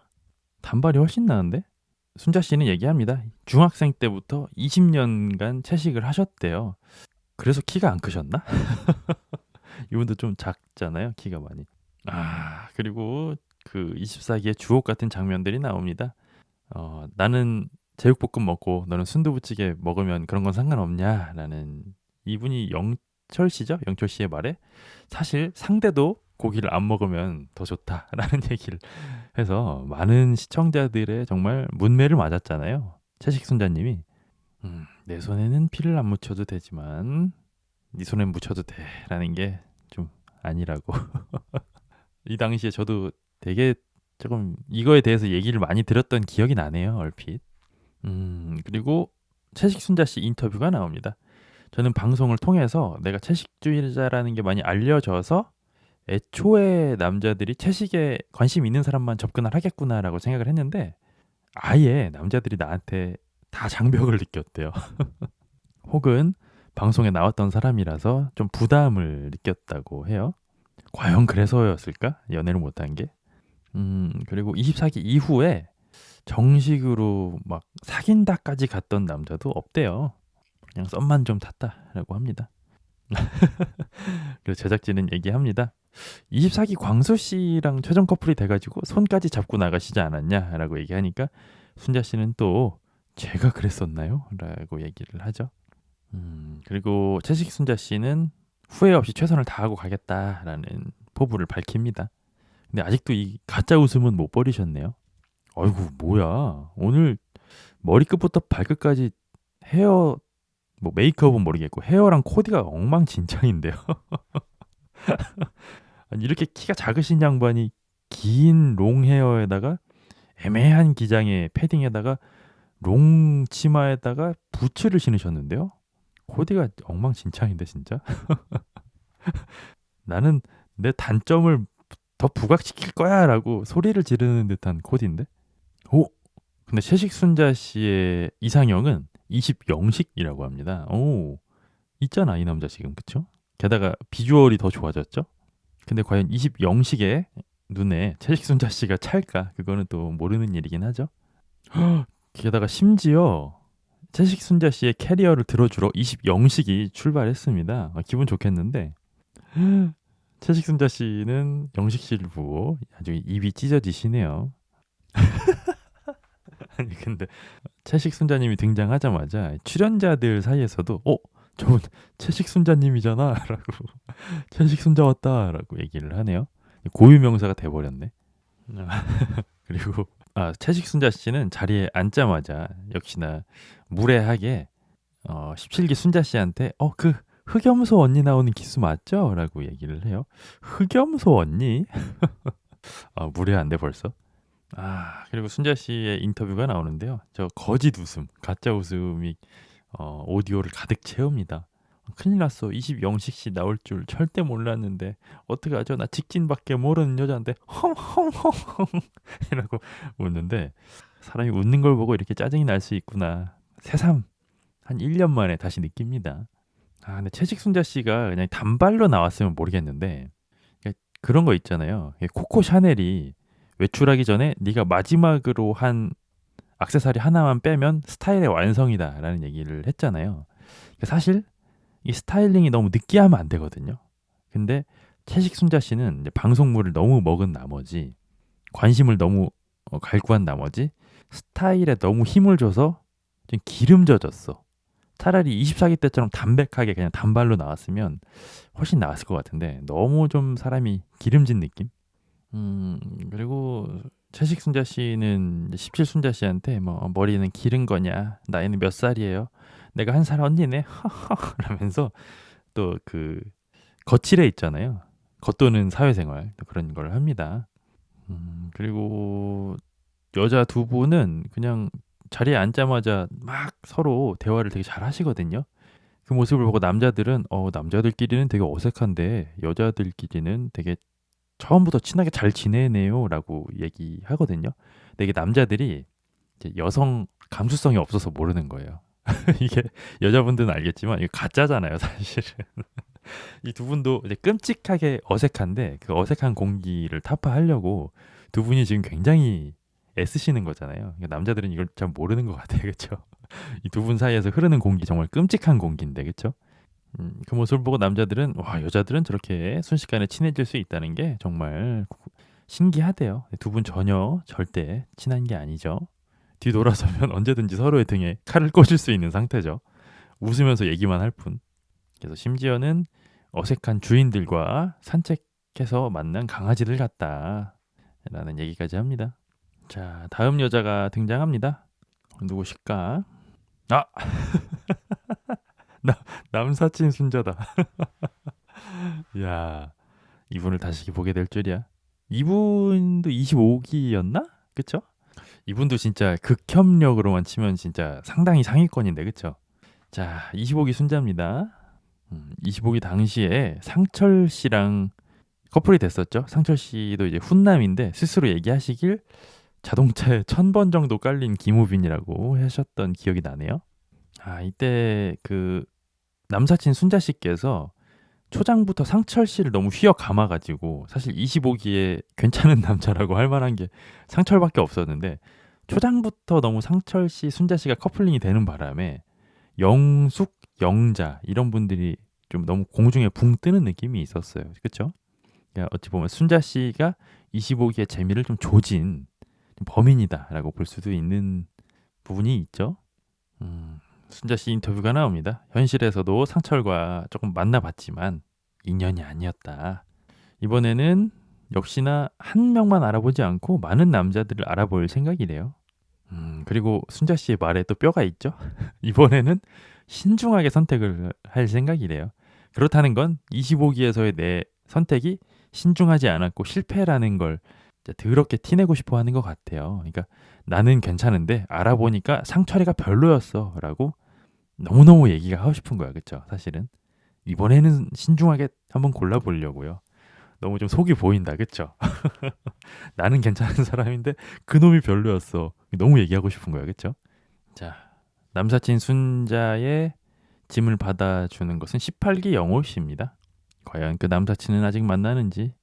단발이 훨씬 나은데? 순자 씨는 얘기합니다. 중학생 때부터 20년간 채식을 하셨대요. 그래서 키가 안 크셨나? 이분도 좀 작잖아요. 키가 많이. 아, 그리고 그 24기의 주옥 같은 장면들이 나옵니다. 나는 제육볶음 먹고 너는 순두부찌개 먹으면 그런 건 상관없냐라는 이분이 영철 씨죠? 영철 씨의 말에 사실 상대도 고기를 안 먹으면 더 좋다라는 얘기를 해서 많은 시청자들의 정말 문매를 맞았잖아요. 채식순자님이 내 손에는 피를 안 묻혀도 되지만 네 손엔 묻혀도 돼라는 게 좀 아니라고. 이 당시에 저도 되게 조금 이거에 대해서 얘기를 많이 들었던 기억이 나네요. 얼핏. 그리고 채식순자 씨 인터뷰가 나옵니다. 저는 방송을 통해서 내가 채식주의자라는 게 많이 알려져서 애초에 남자들이 채식에 관심 있는 사람만 접근을 하겠구나라고 생각을 했는데 아예 남자들이 나한테 다 장벽을 느꼈대요. 혹은 방송에 나왔던 사람이라서 좀 부담을 느꼈다고 해요. 과연 그래서였을까? 연애를 못한 게. 그리고 24기 이후에 정식으로 막 사귄다까지 갔던 남자도 없대요. 그냥 썸만 좀 탔다라고 합니다. 그래서 제작진은 얘기합니다. 24기 광수 씨랑 최종 커플이 돼가지고 손까지 잡고 나가시지 않았냐라고 얘기하니까 순자 씨는 또 제가 그랬었나요? 라고 얘기를 하죠. 그리고 채식 순자 씨는 후회 없이 최선을 다하고 가겠다라는 포부를 밝힙니다. 근데 아직도 이 가짜 웃음은 못 버리셨네요. 아이고 뭐야 오늘 머리끝부터 발끝까지 헤어 뭐 메이크업은 모르겠고 헤어랑 코디가 엉망진창인데요. 아니 이렇게 키가 작으신 양반이 긴 롱 헤어에다가 애매한 기장의 패딩에다가 롱 치마에다가 부츠를 신으셨는데요. 코디가 엉망진창인데 진짜. 나는 내 단점을 더 부각시킬 거야라고 소리를 지르는 듯한 코디인데. 오, 근데 채식순자 씨의 이상형은 20영식이라고 합니다. 오, 있잖아 이 남자 지금 그쵸? 게다가 비주얼이 더 좋아졌죠? 근데 과연 20영식의 눈에 채식순자 씨가 찰까? 그거는 또 모르는 일이긴 하죠. 게다가 심지어 채식순자 씨의 캐리어를 들어주러 20영식이 출발했습니다. 기분 좋겠는데 채식순자 씨는 영식 씨를 보고 아주 입이 찢어지시네요. 아니 근데 채식순자님이 등장하자마자 출연자들 사이에서도 저분 채식순자님이잖아 라고 채식순자 왔다라고 얘기를 하네요. 고유명사가 돼버렸네. 그리고 채식순자 씨는 자리에 앉자마자 역시나 무례하게 17기 순자 씨한테 그 흑염소 언니 나오는 기수 맞죠? 라고 얘기를 해요. 흑염소 언니? 무례한데 벌써? 그리고 순자 씨의 인터뷰가 나오는데요. 저 거짓 웃음, 가짜 웃음이 오디오를 가득 채웁니다. 큰일 났어. 20영식 씨 나올 줄 절대 몰랐는데 어떡하죠? 나 직진밖에 모르는 여자인데 헝헝헝헝 이라고 웃는데 사람이 웃는 걸 보고 이렇게 짜증이 날 수 있구나. 새삼 한 1년 만에 다시 느낍니다. 근데 채식순자 씨가 그냥 단발로 나왔으면 모르겠는데 그런 거 있잖아요. 코코 샤넬이 외출하기 전에 네가 마지막으로 한 액세서리 하나만 빼면 스타일의 완성이다라는 얘기를 했잖아요. 사실 이 스타일링이 너무 느끼하면 안 되거든요. 근데 채식순자 씨는 이제 방송물을 너무 먹은 나머지 관심을 너무 갈구한 나머지 스타일에 너무 힘을 줘서 좀 기름져졌어. 차라리 24기 때처럼 담백하게 그냥 단발로 나왔으면 훨씬 나았을 것 같은데 너무 좀 사람이 기름진 느낌? 그리고 채식순자 씨는 17순자 씨한테 뭐 머리는 기른 거냐? 나이는 몇 살이에요? 내가 한 살 언니네. 라면서 또 그 거칠애 있잖아요. 겉도는 사회생활 그런 걸 합니다. 그리고 여자 두 분은 그냥 자리에 앉자마자 막 서로 대화를 되게 잘 하시거든요. 그 모습을 보고 남자들은 남자들끼리는 되게 어색한데 여자들끼리는 되게 처음부터 친하게 잘 지내네요라고 얘기하거든요. 근데 이게 남자들이 이제 여성 감수성이 없어서 모르는 거예요. 이게 여자분들은 알겠지만 이게 가짜잖아요, 사실은. 이 두 분도 이제 끔찍하게 어색한데 그 어색한 공기를 타파하려고 두 분이 지금 굉장히 애쓰시는 거잖아요. 그러니까 남자들은 이걸 잘 모르는 것 같아요, 그렇죠? 이 두 분 사이에서 흐르는 공기 정말 끔찍한 공기인데, 그렇죠? 그 모습을 보고 남자들은 와 여자들은 저렇게 순식간에 친해질 수 있다는 게 정말 신기하대요. 두 분 전혀 절대 친한 게 아니죠. 뒤돌아서면 언제든지 서로의 등에 칼을 꽂을 수 있는 상태죠. 웃으면서 얘기만 할 뿐. 그래서 심지어는 어색한 주인들과 산책해서 만난 강아지들 같다. 라는 얘기까지 합니다. 자, 다음 여자가 등장합니다. 누구실까? 아, 나, 남사친 순자다. 야, 이분을 다시 보게 될 줄이야. 이분도 25기였나? 그쵸? 이분도 진짜 극혐력으로만 치면 진짜 상당히 상위권인데, 그쵸? 자, 25기 순자입니다. 25기 당시에 상철 씨랑 커플이 됐었죠. 상철 씨도 이제 훈남인데 스스로 얘기하시길 자동차에 1000번 정도 깔린 기무빈이라고 하셨던 기억이 나네요. 아, 이때 그 남사친 순자 씨께서 초장부터 상철 씨를 너무 휘어 감아가지고 사실 25기에 괜찮은 남자라고 할 만한 게 상철밖에 없었는데 초장부터 너무 상철 씨, 순자 씨가 커플링이 되는 바람에 영숙, 영자 이런 분들이 좀 너무 공중에 붕 뜨는 느낌이 있었어요. 그렇죠? 그러니까 어찌 보면 순자 씨가 25기의 재미를 좀 조진 범인이다라고 볼 수도 있는 부분이 있죠. 순자 씨 인터뷰가 나옵니다. 현실에서도 상철과 조금 만나봤지만 인연이 아니었다. 이번에는 역시나 한 명만 알아보지 않고 많은 남자들을 알아볼 생각이래요. 그리고 순자 씨의 말에 또 뼈가 있죠. 이번에는 신중하게 선택을 할 생각이래요. 그렇다는 건 25기에서의 내 선택이 신중하지 않았고 실패라는 걸 더럽게 티내고 싶어 하는 것 같아요. 그러니까 나는 괜찮은데 알아보니까 상철이가 별로였어라고 너무너무 얘기가 하고 싶은 거야. 그쵸? 사실은 이번에는 신중하게 한번 골라보려고요. 너무 좀 속이 보인다. 그쵸? 나는 괜찮은 사람인데 그놈이 별로였어. 너무 얘기하고 싶은 거야. 그쵸? 자, 남사친 순자의 짐을 받아주는 것은 18기 영호 씨입니다. 과연 그 남사친은 아직 만나는지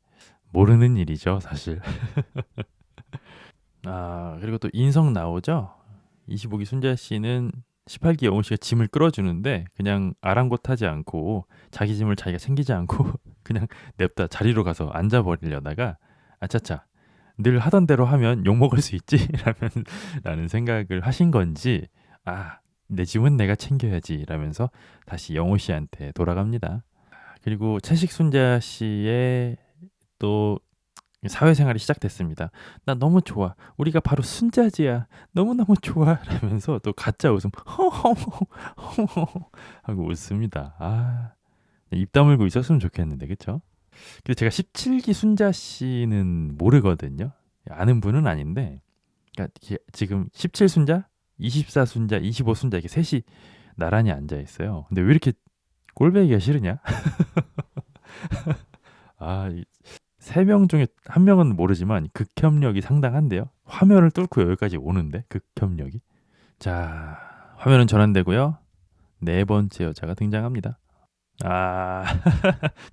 모르는 일이죠, 사실. 아, 그리고 또 인성 나오죠? 25기 순자 씨는 18기 영호 씨가 짐을 끌어주는데 그냥 아랑곳하지 않고 자기 짐을 자기가 챙기지 않고 그냥 냅다 자리로 가서 앉아버리려다가 아차차 늘 하던 대로 하면 욕먹을 수 있지 라는 생각을 하신 건지 아, 내 짐은 내가 챙겨야지 라면서 다시 영호 씨한테 돌아갑니다. 그리고 채식 순자 씨의 또 사회생활이 시작됐습니다. 나 너무 좋아. 우리가 바로 순자지야. 너무너무 좋아. 라면서 또 가짜 웃음 하고 웃습니다. 아, 입 다물고 있었으면 좋겠는데 그쵸? 근데 제가 17기 순자 씨는 모르거든요. 아는 분은 아닌데 그러니까 지금 17 순자, 24 순자, 25 순자 이렇게 셋이 나란히 앉아 있어요. 근데 왜 이렇게 꼴배기가 싫으냐? 아, 세 명 중에 한 명은 모르지만 극혐력이 상당한데요. 화면을 뚫고 여기까지 오는데 극혐력이. 자, 화면은 전환되고요. 네 번째 여자가 등장합니다. 아,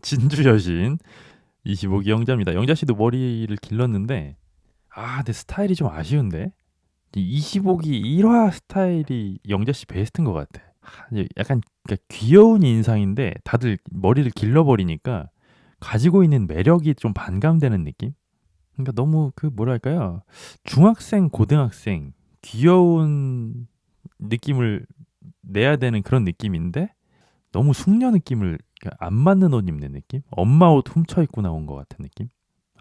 진주 여신 25기 영자입니다. 영자 씨도 머리를 길렀는데 내 스타일이 좀 아쉬운데 25기 1화 스타일이 영자 씨 베스트인 것 같아. 약간 그러니까 귀여운 인상인데 다들 머리를 길러버리니까 가지고 있는 매력이 좀 반감되는 느낌? 그러니까 너무 그 뭐랄까요? 중학생, 고등학생 귀여운 느낌을 내야 되는 그런 느낌인데 너무 숙녀 느낌을 그러니까 안 맞는 옷 입는 느낌? 엄마 옷 훔쳐 입고 나온 것 같은 느낌?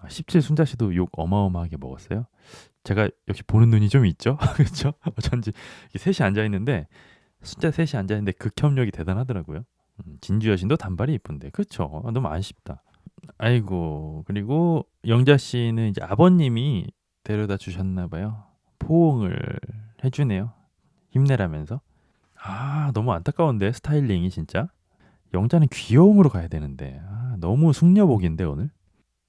17 순자 씨도 욕 어마어마하게 먹었어요. 제가 역시 보는 눈이 좀 있죠? 그렇죠? 어쩐지 셋이 앉아 있는데 숫자 셋이 앉아 있는데 극혐력이 대단하더라고요. 진주 여신도 단발이 이쁜데 그렇죠? 너무 아쉽다. 아이고 그리고 영자 씨는 이제 아버님이 데려다 주셨나 봐요. 포옹을 해주네요. 힘내라면서. 아 너무 안타까운데 스타일링이 진짜. 영자는 귀여움으로 가야 되는데 너무 숙녀복인데 오늘.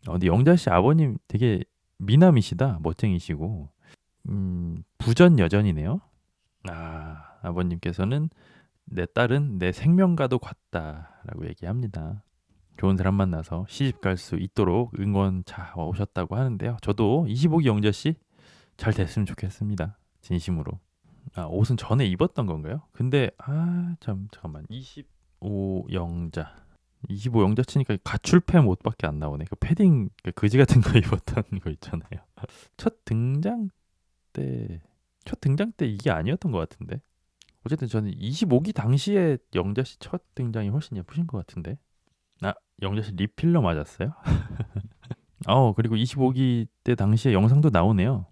근데 영자 씨 아버님 되게 미남이시다. 멋쟁이시고 부전 여전이네요. 아버님께서는 내 딸은 내 생명과도 같다라고 얘기합니다. 좋은 사람 만나서 시집 갈 수 있도록 응원차 오셨다고 하는데요. 저도 25기 영자 씨 잘 됐으면 좋겠습니다. 진심으로. 옷은 전에 입었던 건가요? 근데 잠깐만 25 영자 25 영자 치니까 가출팸 옷밖에 안 나오네. 그 패딩 그 그지 같은 거 입었던 거 있잖아요. 첫 등장 첫 등장 때 이게 아니었던 것 같은데. 어쨌든 저는 25기 당시에 영자 씨 첫 등장이 훨씬 예쁘신 것 같은데. 아, 영자 씨 리필러 맞았어요? 그리고 25기 때 당시에 영상도 나오네요.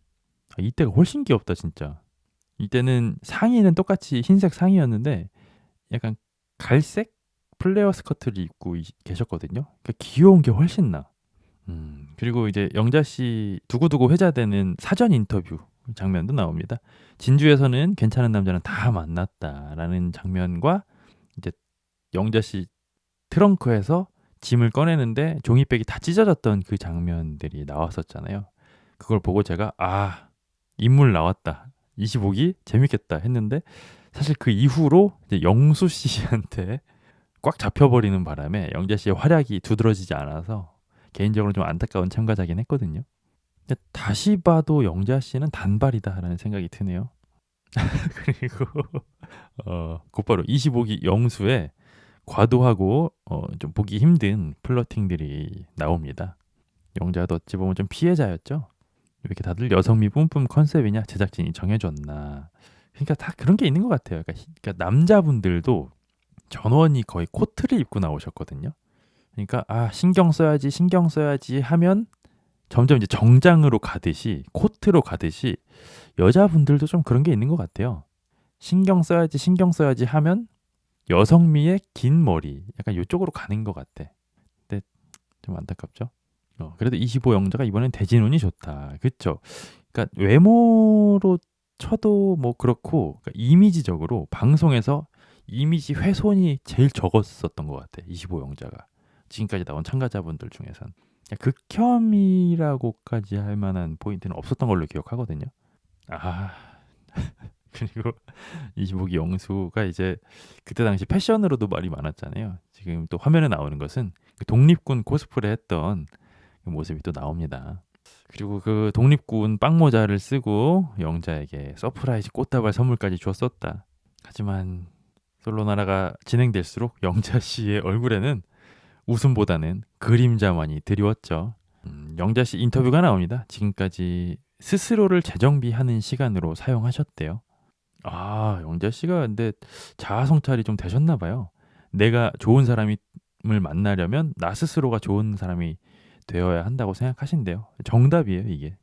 아, 이때가 훨씬 귀엽다 진짜. 이때는 상의는 똑같이 흰색 상의였는데 약간 갈색 플레어 스커트를 입고 계셨거든요. 그러니까 귀여운 게 훨씬 나. 그리고 이제 영자 씨 두고두고 회자되는 사전 인터뷰 장면도 나옵니다. 진주에서는 괜찮은 남자는 다 만났다라는 장면과 이제 영자 씨 트렁크에서 짐을 꺼내는데 종이백이 다 찢어졌던 그 장면들이 나왔었잖아요. 그걸 보고 제가 인물 나왔다. 25기 재밌겠다 했는데 사실 그 이후로 이제 영수 씨한테 꽉 잡혀버리는 바람에 영자 씨의 활약이 두드러지지 않아서 개인적으로 좀 안타까운 참가자긴 했거든요. 근데 다시 봐도 영자 씨는 단발이다라는 생각이 드네요. 그리고 곧바로 25기 영수에 과도하고 좀 보기 힘든 플러팅들이 나옵니다. 영자도 어찌 보면 좀 피해자였죠. 왜 이렇게 다들 여성미 뿜뿜 컨셉이냐 제작진이 정해줬나. 그러니까 다 그런 게 있는 것 같아요. 그러니까 남자분들도 전원이 거의 코트를 입고 나오셨거든요. 그러니까 신경 써야지 하면 점점 이제 정장으로 가듯이 코트로 가듯이 여자분들도 좀 그런 게 있는 것 같아요. 신경 써야지 하면 여성미의 긴 머리 약간 이쪽으로 가는 것 같아. 근데 좀 안타깝죠. 그래도 25 영자가 이번엔 대진운이 좋다. 그쵸? 그러니까 외모로 쳐도 뭐 그렇고 그러니까 이미지적으로 방송에서 이미지 훼손이 제일 적었었던 것 같아. 25 영자가 지금까지 나온 참가자분들 중에선 극혐이라고까지 할 만한 포인트는 없었던 걸로 기억하거든요. 그리고 25기 영수가 이제 그때 당시 패션으로도 말이 많았잖아요. 지금 또 화면에 나오는 것은 그 독립군 코스프레 했던 그 모습이 또 나옵니다. 그리고 그 독립군 빵모자를 쓰고 영자에게 서프라이즈 꽃다발 선물까지 줬었다. 하지만 솔로나라가 진행될수록 영자 씨의 얼굴에는 웃음보다는 그림자만이 드리웠죠. 영자 씨 인터뷰가 나옵니다. 지금까지 스스로를 재정비하는 시간으로 사용하셨대요. 영자 씨가 근데 자아 성찰이 좀 되셨나 봐요. 내가 좋은 사람을 만나려면 나 스스로가 좋은 사람이 되어야 한다고 생각하신대요. 정답이에요, 이게.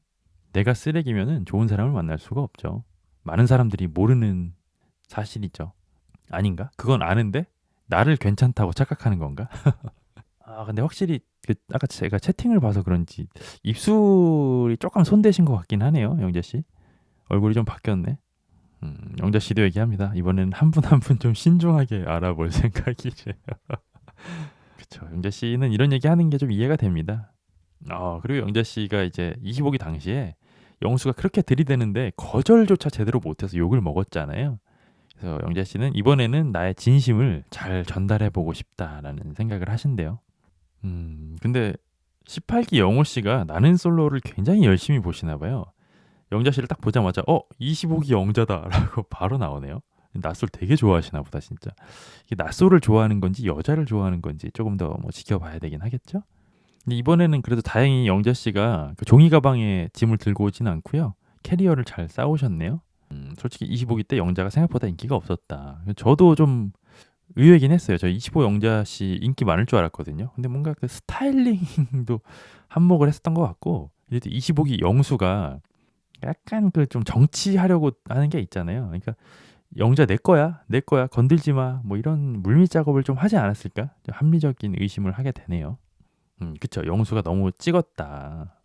내가 쓰레기면은 좋은 사람을 만날 수가 없죠. 많은 사람들이 모르는 사실이죠. 아닌가? 그건 아는데 나를 괜찮다고 착각하는 건가? 근데 확실히 아까 제가 채팅을 봐서 그런지 입술이 조금 손대신 것 같긴 하네요, 영자 씨. 얼굴이 좀 바뀌었네. 영자 씨도 얘기합니다. 이번에는 한 분 한 분 좀 신중하게 알아볼 생각이래요. 그쵸. 영자 씨는 이런 얘기 하는 게 좀 이해가 됩니다. 그리고 영자 씨가 이제 25기 당시에 영수가 그렇게 들이대는데 거절조차 제대로 못해서 욕을 먹었잖아요. 그래서 영자 씨는 이번에는 나의 진심을 잘 전달해보고 싶다라는 생각을 하신대요. 근데 18기 영호 씨가 나는 솔로를 굉장히 열심히 보시나 봐요. 영자 씨를 딱 보자마자 25기 영자다라고 바로 나오네요. 낯솔 되게 좋아하시나 보다 진짜. 이게 낯솔을 좋아하는 건지 여자를 좋아하는 건지 조금 더 뭐 지켜봐야 되긴 하겠죠. 근데 이번에는 그래도 다행히 영자 씨가 그 종이 가방에 짐을 들고 오진 않고요. 캐리어를 잘 싸우셨네요. 솔직히 25기 때 영자가 생각보다 인기가 없었다. 저도 좀 의외긴 했어요. 저 25 영자 씨 인기 많을 줄 알았거든요. 근데 뭔가 그 스타일링도 한몫을 했었던 것 같고, 이제 25기 영수가 약간 그 좀 정치하려고 하는 게 있잖아요. 그러니까 영자 내 거야, 건들지 마, 뭐 이런 물밑 작업을 좀 하지 않았을까? 좀 합리적인 의심을 하게 되네요. 그쵸. 영수가 너무 찍었다.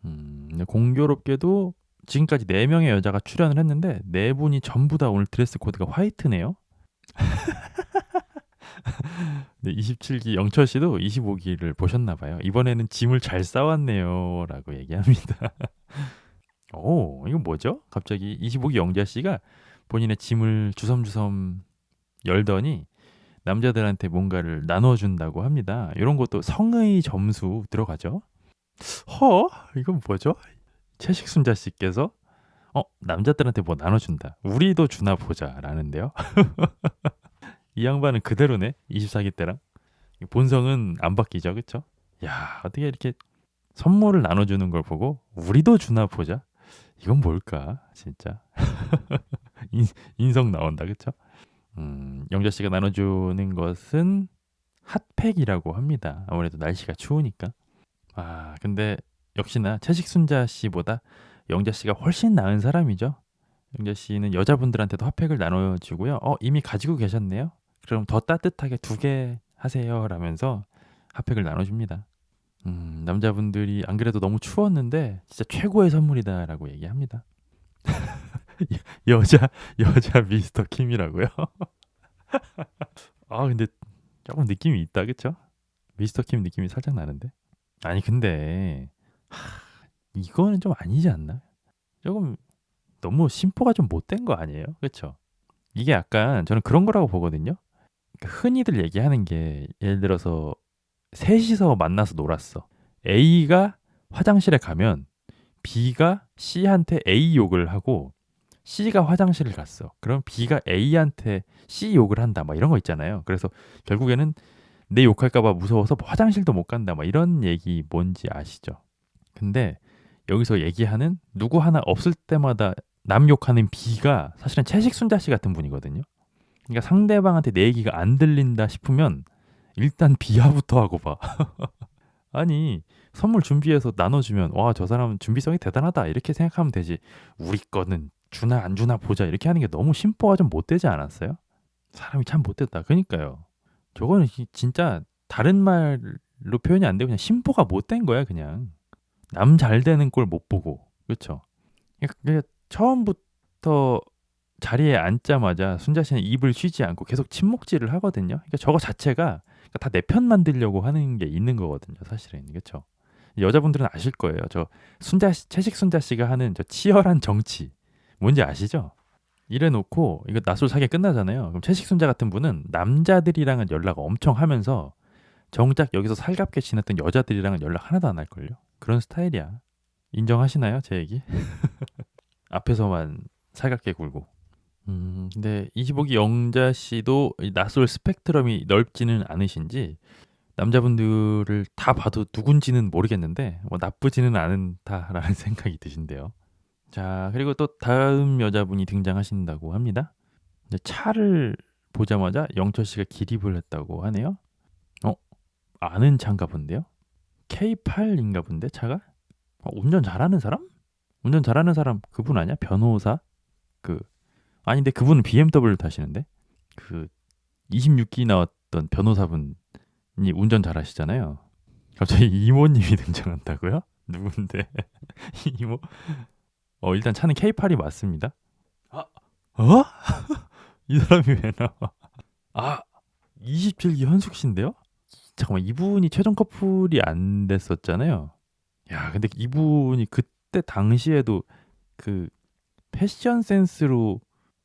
근데 공교롭게도 지금까지 4명의 여자가 출연을 했는데 4분이 전부 다 오늘 드레스 코드가 화이트네요. 네, 27기 영철 씨도 25기를 보셨나 봐요. 이번에는 짐을 잘 싸왔네요라고 얘기합니다. 이건 뭐죠? 갑자기 25기 영자 씨가 본인의 짐을 주섬주섬 열더니 남자들한테 뭔가를 나눠준다고 합니다. 이런 것도 성의 점수 들어가죠. 이건 뭐죠? 채식순자 씨께서 남자들한테 뭐 나눠준다. 우리도 주나 보자라는데요. 이 양반은 그대로네. 24기 때랑. 본성은 안 바뀌죠. 그쵸? 야, 어떻게 이렇게 선물을 나눠주는 걸 보고 우리도 주나 보자. 이건 뭘까? 진짜. 인성 나온다. 그쵸? 영자 씨가 나눠주는 것은 핫팩이라고 합니다. 아무래도 날씨가 추우니까. 아, 근데 역시나 채식순자 씨보다 영자 씨가 훨씬 나은 사람이죠. 영자 씨는 여자분들한테도 핫팩을 나눠주고요. 이미 가지고 계셨네요. 그럼 더 따뜻하게 2개 하세요. 라면서 핫팩을 나눠줍니다. 남자분들이 안 그래도 너무 추웠는데 진짜 최고의 선물이다라고 얘기합니다. 여자 여자 미스터 킴이라고요? 아, 근데 조금 느낌이 있다, 그쵸? 미스터 킴 느낌이 살짝 나는데. 아니 근데 이거는 좀 아니지 않나? 조금 너무 심보가 좀 못된 거 아니에요? 그쵸? 이게 약간 저는 그런 거라고 보거든요. 그러니까 흔히들 얘기하는 게 예를 들어서 셋이서 만나서 놀았어. A가 화장실에 가면 B가 C한테 A 욕을 하고 C가 화장실을 갔어. 그럼 B가 A한테 C 욕을 한다. 막 이런 거 있잖아요. 그래서 결국에는 내 욕할까봐 무서워서 화장실도 못 간다. 막 이런 얘기 뭔지 아시죠? 근데 여기서 얘기하는 누구 하나 없을 때마다 남 욕하는 B가 사실은 채식순자 씨 같은 분이거든요. 그러니까 상대방한테 내 얘기가 안 들린다 싶으면 일단 비하부터 하고 봐. 아니, 선물 준비해서 나눠주면 와, 저 사람 준비성이 대단하다 이렇게 생각하면 되지. 우리 거는 주나 안 주나 보자 이렇게 하는 게 너무 심보가 좀 못되지 않았어요? 사람이 참 못됐다. 그러니까요. 저거는 진짜 다른 말로 표현이 안 되고 그냥 심보가 못된 거야 그냥. 남 잘 되는 꼴 못 보고. 그렇죠? 그러니까 처음부터 자리에 앉자마자 순자 씨는 입을 쉬지 않고 계속 침묵질을 하거든요. 그러니까 저거 자체가 다 내 편 만들려고 하는 게 있는 거거든요, 사실은. 그렇죠? 여자분들은 아실 거예요. 저 채식 순자 씨가 하는 저 치열한 정치 뭔지 아시죠? 이래 놓고 이거 낯설 사기 끝나잖아요. 그럼 채식 순자 같은 분은 남자들이랑은 연락 엄청 하면서 정작 여기서 살갑게 지냈던 여자들이랑은 연락 하나도 안 할 걸요. 그런 스타일이야. 인정하시나요, 제 얘기? 앞에서만 살갑게 굴고. 근데 25기 영자 씨도 이 낯설 스펙트럼이 넓지는 않으신지 남자분들을 다 봐도 누군지는 모르겠는데 뭐 나쁘지는 않다라는 생각이 드신대요. 자, 그리고 또 다음 여자분이 등장하신다고 합니다. 이제 차를 보자마자 영철 씨가 기립을 했다고 하네요. 어, 아는 차인가 본데요? K8인가 본데 차가? 운전 잘하는 사람? 운전 잘하는 사람 그분 아니야? 변호사? 그 아닌데 그분은 BMW 타시는데? 그 26기 나왔던 변호사분이 운전 잘하시잖아요. 갑자기 이모님이 등장한다고요? 누군데? 이모? 일단 차는 K8이 맞습니다. 아, 어? 이 사람이 왜 나와? 아, 27기 현숙 씨인데요? 잠깐만, 이분이 최종 커플이 안 됐었잖아요. 야, 근데 이분이 그때 당시에도 그 패션 센스로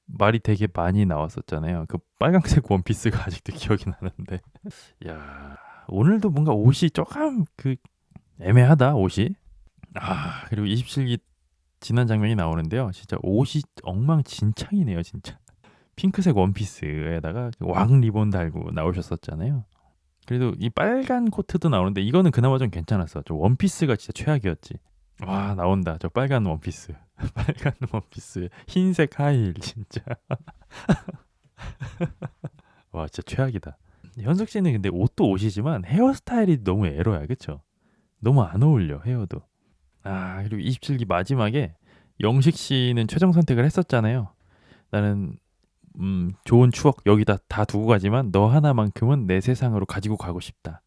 말이 되게 많이 나왔었잖아요. 그 빨강색 원피스가 아직도 기억이 나는데. 야, 오늘도 뭔가 옷이 조금 애매하다, 옷이. 아, 그리고 27기 지난 장면이 나오는데요. 진짜 옷이 엉망진창이네요, 진짜. 핑크색 원피스에다가 왕 리본 달고 나오셨었잖아요. 그래도 이 빨간 코트도 나오는데 이거는 그나마 좀 괜찮았어. 저 원피스가 진짜 최악이었지. 와, 나온다. 저 빨간 원피스. 빨간 원피스. 흰색 하이힐 진짜. 와, 진짜 최악이다. 현숙 씨는 근데 옷도 옷이지만 헤어스타일이 너무 에로야. 그쵸? 너무 안 어울려, 헤어도. 아, 그리고 27기 마지막에 영식 씨는 최종 선택을 했었잖아요. 나는 좋은 추억 여기다 다 두고 가지만 너 하나만큼은 내 세상으로 가지고 가고 싶다.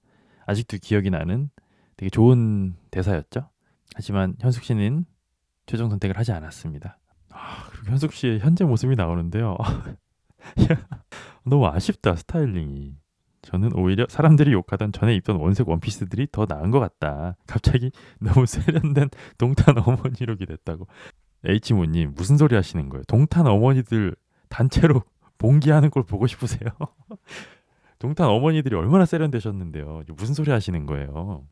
아직도 기억이 나는 되게 좋은 대사였죠. 하지만 현숙 씨는 최종 선택을 하지 않았습니다. 아, 그리고 현숙 씨의 현재 모습이 나오는데요. 너무 아쉽다, 스타일링이. 저는 오히려 사람들이 욕하던 전에 입던 원색 원피스들이 더 나은 것 같다. 갑자기 너무 세련된 동탄 어머니룩이 됐다고. H모님 무슨 소리 하시는 거예요? 동탄 어머니들 단체로 봉기하는 걸 보고 싶으세요? 동탄 어머니들이 얼마나 세련되셨는데요. 무슨 소리 하시는 거예요?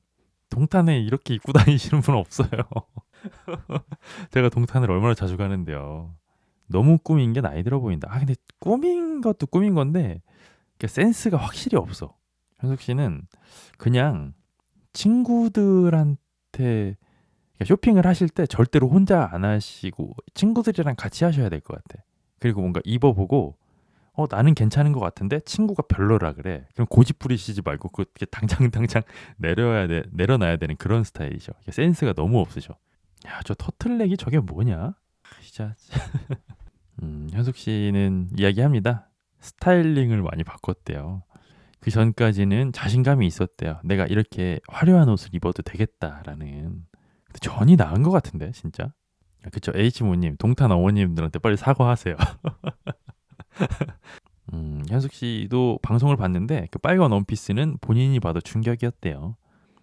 동탄에 이렇게 입고 다니시는 분 없어요. 제가 동탄을 얼마나 자주 가는데요. 너무 꾸민 게 나이 들어 보인다. 아, 근데 꾸민 것도 꾸민 건데 센스가 확실히 없어. 현숙 씨는 그냥 친구들한테 쇼핑을 하실 때 절대로 혼자 안 하시고 친구들이랑 같이 하셔야 될 것 같아. 그리고 뭔가 입어보고 나는 괜찮은 것 같은데 친구가 별로라 그래. 그럼 고집 부리시지 말고 그게 당장 내려놔야 되는 그런 스타일이죠. 센스가 너무 없으셔. 야, 저 터틀넥이 저게 뭐냐? 진짜. 현숙 씨는 이야기합니다. 스타일링을 많이 바꿨대요. 그 전까지는 자신감이 있었대요. 내가 이렇게 화려한 옷을 입어도 되겠다라는. 근데 전이 나은 것 같은데 진짜. 그쵸. H모님, 동탄 어머님들한테 빨리 사과하세요. 현숙 씨도 방송을 봤는데 그 빨간 원피스는 본인이 봐도 충격이었대요.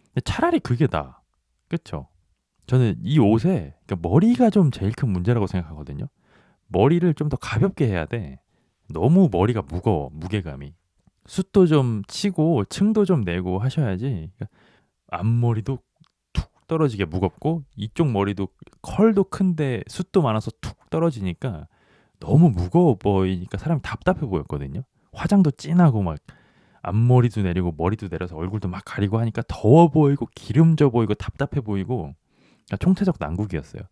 근데 차라리 그게 나아. 그쵸? 저는 이 옷에 그러니까 머리가 좀 제일 큰 문제라고 생각하거든요. 머리를 좀 더 가볍게 해야 돼. 너무 머리가 무거워, 무게감이. 숱도 좀 치고 층도 좀 내고 하셔야지. 그러니까 앞머리도 툭 떨어지게 무겁고 이쪽 머리도 컬도 큰데 숱도 많아서 툭 떨어지니까 너무 무거워 보이니까 사람이 답답해 보였거든요. 화장도 진하고 막 앞머리도 내리고 머리도 내려서 얼굴도 막 가리고 하니까 더워 보이고 기름져 보이고 답답해 보이고 그러니까 총체적 난국이었어요.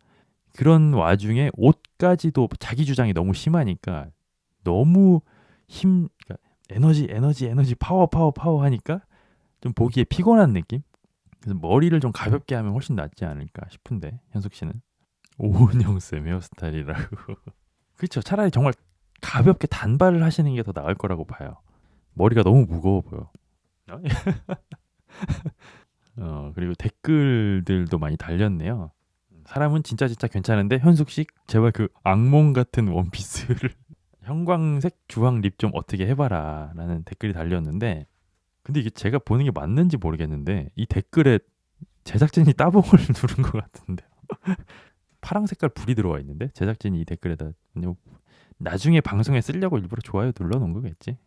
그런 와중에 옷까지도 자기 주장이 너무 심하니까 너무 그러니까 에너지 파워 하니까 좀 보기에 피곤한 느낌? 그래서 머리를 좀 가볍게 하면 훨씬 낫지 않을까 싶은데 현숙 씨는 오은영 쌤 헤어스타일이라고. 그렇죠. 차라리 정말 가볍게 단발을 하시는 게 더 나을 거라고 봐요. 머리가 너무 무거워 보여. 그리고 댓글들도 많이 달렸네요. 사람은 진짜 괜찮은데 현숙 씨 제발 그 악몽 같은 원피스를 형광색 주황 립 좀 어떻게 해봐라 라는 댓글이 달렸는데 근데 이게 제가 보는 게 맞는지 모르겠는데 이 댓글에 제작진이 따봉을 누른 것 같은데요. 파랑 색깔 불이 들어와 있는데 제작진이 이 댓글에다 나중에 방송에 쓰려고 일부러 좋아요 눌러놓은 거겠지.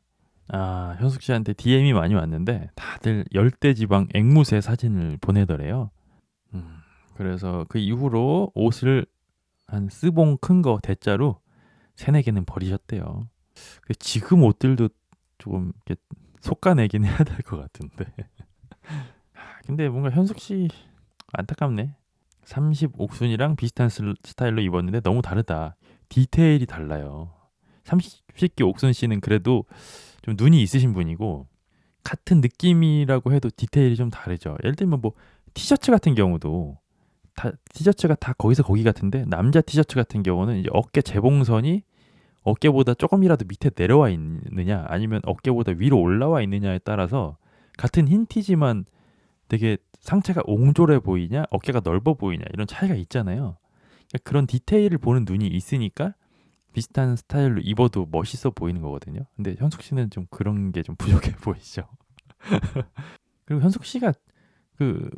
현숙 씨한테 DM이 많이 왔는데 다들 열대지방 앵무새 사진을 보내더래요. 그래서 그 이후로 옷을 한 스봉 큰 거 대자로 3-4개는 버리셨대요. 지금 옷들도 조금 이렇게 속가내긴 해야 될 것 같은데. 근데 뭔가 현숙 씨 안타깝네. 30옥순이랑 비슷한 스타일로 입었는데 너무 다르다. 디테일이 달라요. 30기 옥순 씨는 그래도 좀 눈이 있으신 분이고 같은 느낌이라고 해도 디테일이 좀 다르죠. 예를 들면 뭐 티셔츠 같은 경우도 티셔츠가 다 거기서 거기 같은데 남자 티셔츠 같은 경우는 이제 어깨 재봉선이 어깨보다 조금이라도 밑에 내려와 있느냐 아니면 어깨보다 위로 올라와 있느냐에 따라서 같은 흰 티지만 되게 상체가 옹졸해 보이냐 어깨가 넓어 보이냐 이런 차이가 있잖아요. 그러니까 그런 디테일을 보는 눈이 있으니까 비슷한 스타일로 입어도 멋있어 보이는 거거든요. 근데 현숙 씨는 좀 그런 게 좀 부족해 보이죠. 그리고 현숙 씨가 그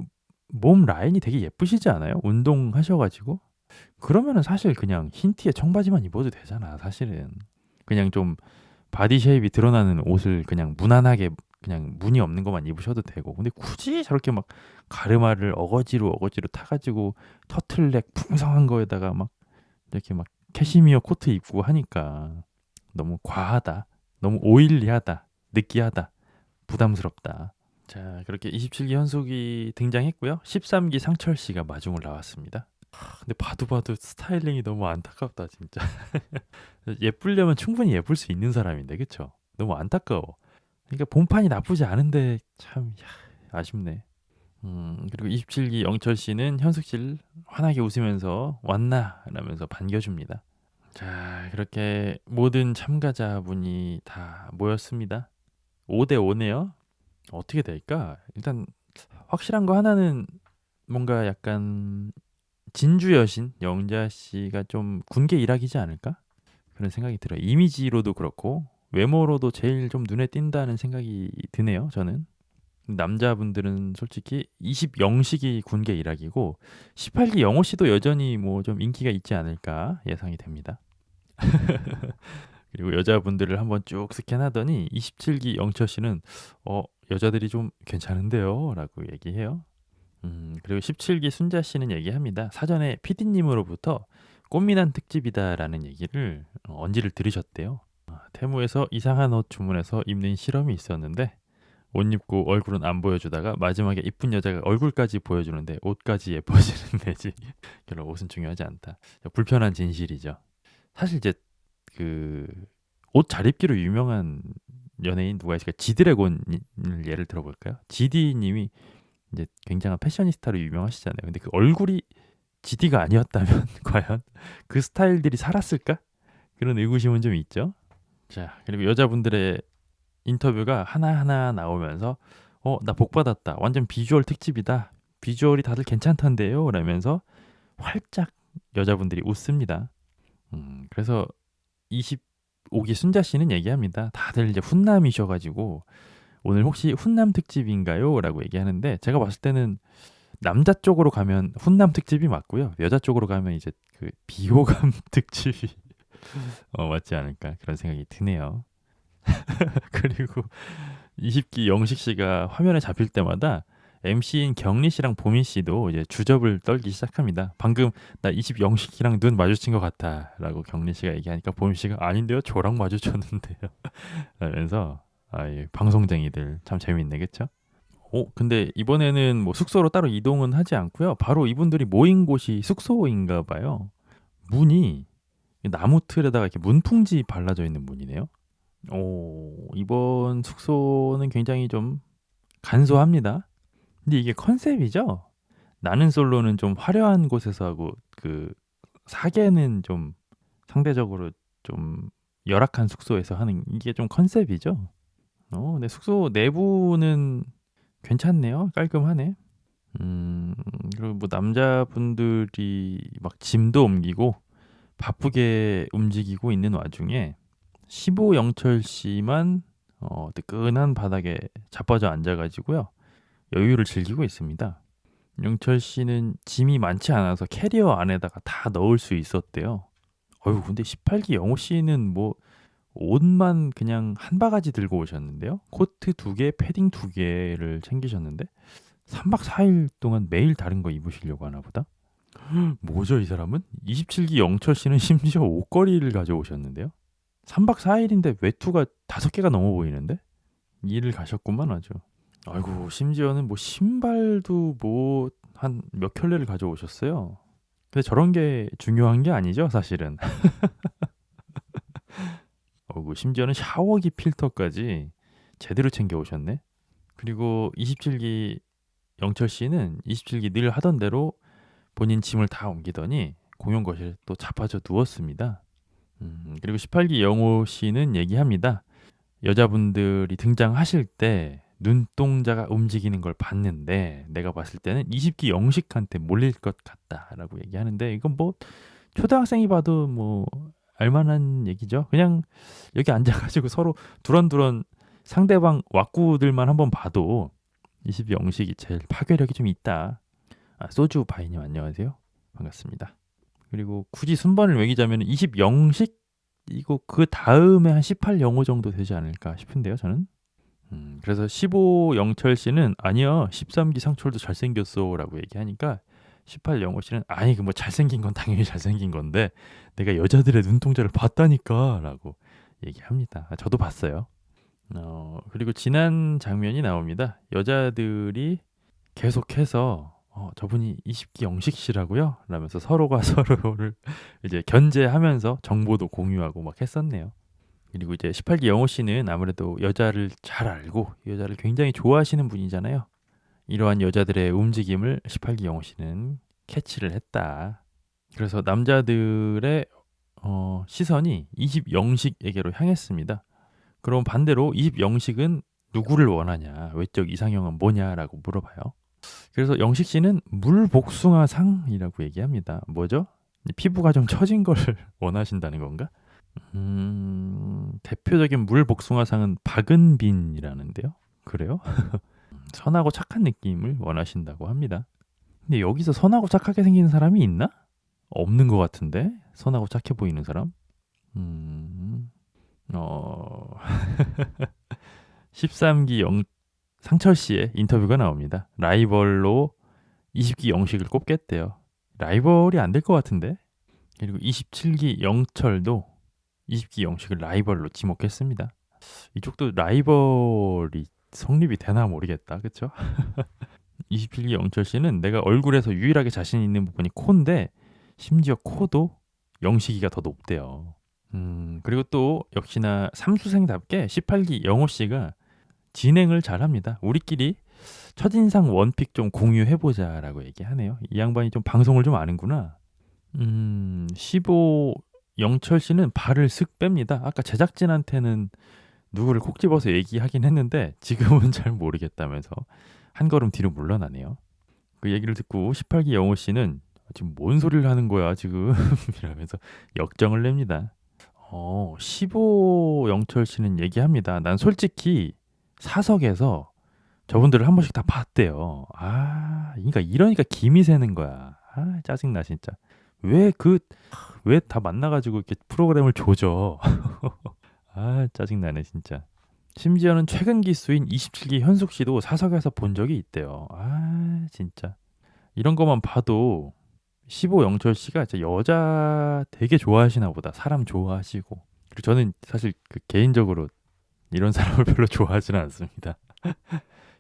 몸 라인이 되게 예쁘시지 않아요? 운동하셔가지고 그러면은 사실 그냥 흰 티에 청바지만 입어도 되잖아. 사실은 그냥 좀 바디 쉐입이 드러나는 옷을 그냥 무난하게 그냥 무늬 없는 것만 입으셔도 되고 근데 굳이 저렇게 막 가르마를 어거지로 타가지고 터틀넥 풍성한 거에다가 막 이렇게 막 캐시미어 코트 입고 하니까 너무 과하다, 너무 오일리하다, 느끼하다, 부담스럽다. 자, 그렇게 27기 현숙이 등장했고요. 13기 상철 씨가 마중을 나왔습니다. 근데 봐도 스타일링이 너무 안타깝다 진짜. 예쁘려면 충분히 예쁠 수 있는 사람인데 그쵸? 너무 안타까워. 그러니까 본판이 나쁘지 않은데 참 아쉽네. 그리고 27기 영철 씨는 현숙 씨를 환하게 웃으면서 왔나 라면서 반겨줍니다. 자, 그렇게 모든 참가자분이 다 모였습니다. 5대 5네요. 어떻게 될까? 일단 확실한 거 하나는 뭔가 약간 진주 여신 영자 씨가 좀 군계 일학이지 않을까? 그런 생각이 들어요. 이미지로도 그렇고 외모로도 제일 좀 눈에 띈다는 생각이 드네요. 저는. 남자분들은 솔직히 20영식이 군계 일학이고 18기 영호 씨도 여전히 뭐 좀 인기가 있지 않을까 예상이 됩니다. 그리고 여자분들을 한번 쭉 스캔하더니 27기 영철 씨는 여자들이 좀 괜찮은데요 라고 얘기해요. 그리고 17기 순자 씨는 얘기합니다. 사전에 PD님으로부터 꽃미남 특집이다라는 얘기를 언지를 들으셨대요. 태무에서 이상한 옷 주문해서 입는 실험이 있었는데 옷 입고 얼굴은 안 보여주다가 마지막에 이쁜 여자가 얼굴까지 보여주는데 옷까지 예뻐지는 매직. 결론 옷은 중요하지 않다. 불편한 진실이죠. 사실 이제 그 옷 잘 입기로 유명한 연예인 누가 있을까? 지드래곤을 예를 들어볼까요? 지디님이 이제 굉장한 패셔니스타로 유명하시잖아요. 근데 그 얼굴이 지디가 아니었다면 과연 그 스타일들이 살았을까? 그런 의구심은 좀 있죠. 자, 그리고 여자분들의 인터뷰가 하나하나 나오면서 나 복 받았다. 완전 비주얼 특집이다. 비주얼이 다들 괜찮던데요. 라면서 활짝 여자분들이 웃습니다. 그래서 25기 순자 씨는 얘기합니다. 다들 이제 훈남이셔가지고 오늘 혹시 훈남 특집인가요? 라고 얘기하는데 제가 봤을 때는 남자 쪽으로 가면 훈남 특집이 맞고요. 여자 쪽으로 가면 이제 그 비호감 특집이 맞지 않을까 그런 생각이 드네요. 그리고 20기 영식 씨가 화면에 잡힐 때마다 MC인 경리 씨랑 보민 씨도 이제 주접을 떨기 시작합니다. 방금 나 20 영식이랑 눈 마주친 것 같아라고 경리 씨가 얘기하니까 보민 씨가 아닌데요, 저랑 마주쳤는데요. 라면서 방송쟁이들 참 재밌네, 그쵸? 근데 이번에는 뭐 숙소로 따로 이동은 하지 않고요. 바로 이분들이 모인 곳이 숙소인가 봐요. 문이 나무 틀에다가 이렇게 문풍지 발라져 있는 문이네요. 이번 숙소는 굉장히 좀 간소합니다. 근데 이게 컨셉이죠? 나는 솔로는 좀 화려한 곳에서 하고 그 사계는 좀 상대적으로 좀 열악한 숙소에서 하는 이게 좀 컨셉이죠. 근데 숙소 내부는 괜찮네요. 깔끔하네. 그리고 뭐 남자분들이 막 짐도 옮기고 바쁘게 움직이고 있는 와중에 15 영철 씨만 뜨끈한 바닥에 자빠져 앉아가지고요. 여유를 즐기고 있습니다. 영철 씨는 짐이 많지 않아서 캐리어 안에다가 다 넣을 수 있었대요. 근데 18기 영호 씨는 뭐 옷만 그냥 한 바가지 들고 오셨는데요. 코트 2개, 패딩 2개를 챙기셨는데 3박 4일 동안 매일 다른 거 입으시려고 하나 보다. 뭐죠, 이 사람은? 27기 영철 씨는 심지어 옷걸이를 가져오셨는데요. 3박 4일인데 외투가 5개가 넘어 보이는데? 일을 가셨구만 아주. 아이고, 심지어는 뭐 신발도 뭐 한 몇 켤레를 가져오셨어요. 근데 저런 게 중요한 게 아니죠, 사실은. 심지어는 샤워기 필터까지 제대로 챙겨 오셨네. 그리고 27기 영철 씨는 27기 늘 하던 대로 본인 짐을 다 옮기더니 공용 거실에 또 자빠져 누웠습니다. 그리고 18기 영호 씨는 얘기합니다. 여자분들이 등장하실 때 눈동자가 움직이는 걸 봤는데 내가 봤을 때는 20기 영식한테 몰릴 것 같다라고 얘기하는데 이건 뭐 초등학생이 봐도 뭐 알만한 얘기죠. 그냥 여기 앉아가지고 서로 두런두런 상대방 왁구들만 한번 봐도 20기 영식이 제일 파괴력이 좀 있다. 소주 바이님 안녕하세요. 반갑습니다. 그리고 굳이 순번을 매기자면 20 영식 이거 그 다음에 한 18 영호 정도 되지 않을까 싶은데요, 저는. 그래서 15 영철 씨는 아니야 13기 상철도 잘생겼어라고 얘기하니까 18 영호 씨는 아니 그 뭐 잘생긴 건 당연히 잘생긴 건데 내가 여자들의 눈동자를 봤다니까라고 얘기합니다. 저도 봤어요. 그리고 지난 장면이 나옵니다. 여자들이 계속해서 저분이 20기 영식 씨라고요? 라면서 서로가 서로를 이제 견제하면서 정보도 공유하고 막 했었네요. 그리고 이제 18기 영호 씨는 아무래도 여자를 잘 알고 여자를 굉장히 좋아하시는 분이잖아요. 이러한 여자들의 움직임을 18기 영호 씨는 캐치를 했다. 그래서 남자들의 시선이 20 영식에게로 향했습니다. 그럼 반대로 20 영식은 누구를 원하냐, 외적 이상형은 뭐냐라고 물어봐요. 그래서 영식 씨는 물복숭아상이라고 얘기합니다. 뭐죠? 피부가 좀 처진 걸 원하신다는 건가? 대표적인 물복숭아상은 박은빈이라는데요. 그래요? 선하고 착한 느낌을 원하신다고 합니다. 근데 여기서 선하고 착하게 생기는 사람이 있나? 없는 것 같은데? 선하고 착해 보이는 사람? 13기 상철 씨의 인터뷰가 나옵니다. 라이벌로 20기 영식을 꼽겠대요. 라이벌이 안 될 것 같은데? 그리고 27기 영철도 20기 영식을 라이벌로 지목했습니다. 이쪽도 라이벌이 성립이 되나 모르겠다. 그쵸? 27기 영철 씨는 내가 얼굴에서 유일하게 자신 있는 부분이 코인데 심지어 코도 영식이가 더 높대요. 그리고 또 역시나 삼수생답게 18기 영호 씨가 진행을 잘합니다. 우리끼리 첫인상 원픽 좀 공유해보자라고 얘기하네요. 이 양반이 좀 방송을 좀 아는구나. 15 영철 씨는 발을 슥 뺍니다. 아까 제작진한테는 누구를 콕 집어서 얘기하긴 했는데 지금은 잘 모르겠다면서 한 걸음 뒤로 물러나네요. 그 얘기를 듣고 18기 영호 씨는 지금 뭔 소리를 하는 거야 지금 이러면서 역정을 냅니다. 15 영철 씨는 얘기합니다. 난 솔직히 사석에서 저분들을 한 번씩 다 봤대요. 그러니까 이러니까 김이 새는 거야. 짜증나 진짜. 왜 다 만나가지고 이렇게 프로그램을 조져. 짜증나네 진짜. 심지어는 최근 기수인 27기 현숙 씨도 사석에서 본 적이 있대요. 진짜. 이런 것만 봐도 15 영철 씨가 진짜 여자 되게 좋아하시나 보다. 사람 좋아하시고. 그리고 저는 사실 개인적으로 이런 사람을 별로 좋아하지는 않습니다.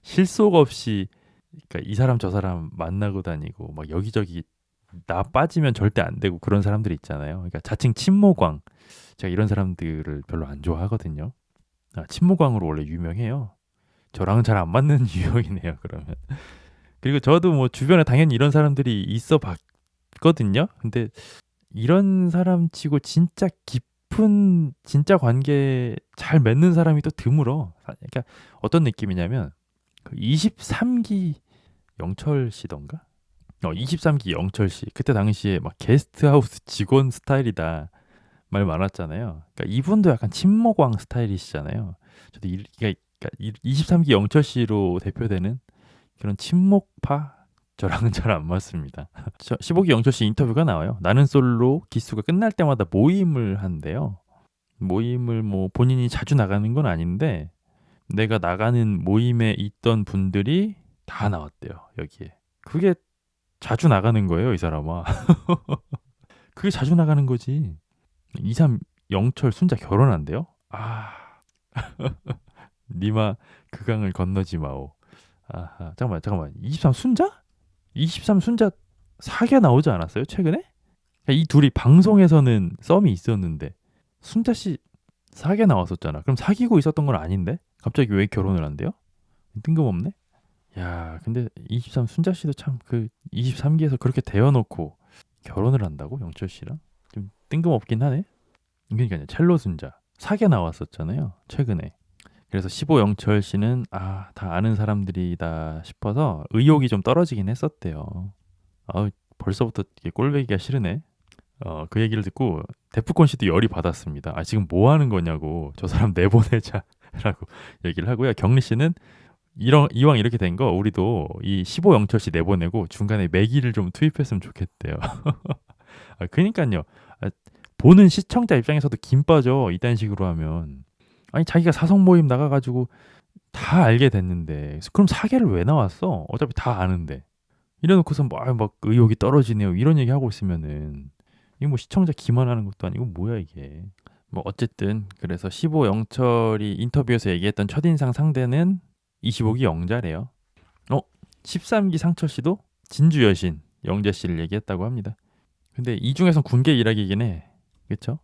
실속 없이 그러니까 이 사람 저 사람 만나고 다니고 막 여기저기 나 빠지면 절대 안 되고 그런 사람들 있잖아요. 그러니까 자칭 친모광. 제가 이런 사람들을 별로 안 좋아하거든요. 친모광으로 원래 유명해요. 저랑은 잘 안 맞는 유형이네요. 그러면. 그리고 저도 뭐 주변에 당연히 이런 사람들이 있어 봤거든요. 근데 이런 사람 치고 진짜 깊은 진짜 관계 잘 맺는 사람이 또 드물어. 그러니까 어떤 느낌이냐면 23기 영철 씨던가? 23기 영철 씨. 그때 당시에 막 게스트하우스 직원 스타일이다. 말 많았잖아요. 그러니까 이분도 약간 친모광 스타일이시잖아요. 저도 그러니까 23기 영철 씨로 대표되는 그런 친목파 저랑은 잘 안 맞습니다. 15기 영철 씨 인터뷰가 나와요. 나는 솔로 기수가 끝날 때마다 모임을 한대요. 모임을 뭐 본인이 자주 나가는 건 아닌데 내가 나가는 모임에 있던 분들이 다 나왔대요. 여기에. 그게 자주 나가는 거예요, 이 사람아. 그게 자주 나가는 거지. 23 영철 순자 결혼한대요? 니마 그 강을 건너지 마오. 잠깐만. 23 순자? 23 순자 사귀어 나오지 않았어요? 최근에? 이 둘이 방송에서는 썸이 있었는데 순자 씨 사귀어 나왔었잖아. 그럼 사귀고 있었던 건 아닌데? 갑자기 왜 결혼을 한대요? 뜬금없네? 야, 근데 23 순자 씨도 참 23기에서 그렇게 대어놓고 결혼을 한다고? 영철 씨랑? 좀 뜬금없긴 하네. 그러니까요. 첼로 순자 사귀어 나왔었잖아요. 최근에. 그래서 15 영철 씨는 다 아는 사람들이다 싶어서 의욕이 좀 떨어지긴 했었대요. 벌써부터 꼴배기가 싫으네. 그 얘기를 듣고 데프콘 씨도 열이 받았습니다. 지금 뭐 하는 거냐고 저 사람 내보내자라고 얘기를 하고요. 경리 씨는 이왕 이렇게 된 거 우리도 이 15 영철 씨 내보내고 중간에 매기를 좀 투입했으면 좋겠대요. 그러니까요. 보는 시청자 입장에서도 김 빠져 이딴 식으로 하면. 자기가 사성 모임 나가가지고 다 알게 됐는데 그럼 사계를 왜 나왔어? 어차피 다 아는데 이래놓고서 막 의욕이 떨어지네요 이런 얘기 하고 있으면은 이거 뭐 시청자 기만하는 것도 아니고 뭐야 이게. 뭐 어쨌든 그래서 15 영철이 인터뷰에서 얘기했던 첫인상 상대는 25기 영자래요. 13기 상철 씨도 진주 여신 영자 씨를 얘기했다고 합니다. 근데 이 중에선 군계 일학이긴 해. 그쵸?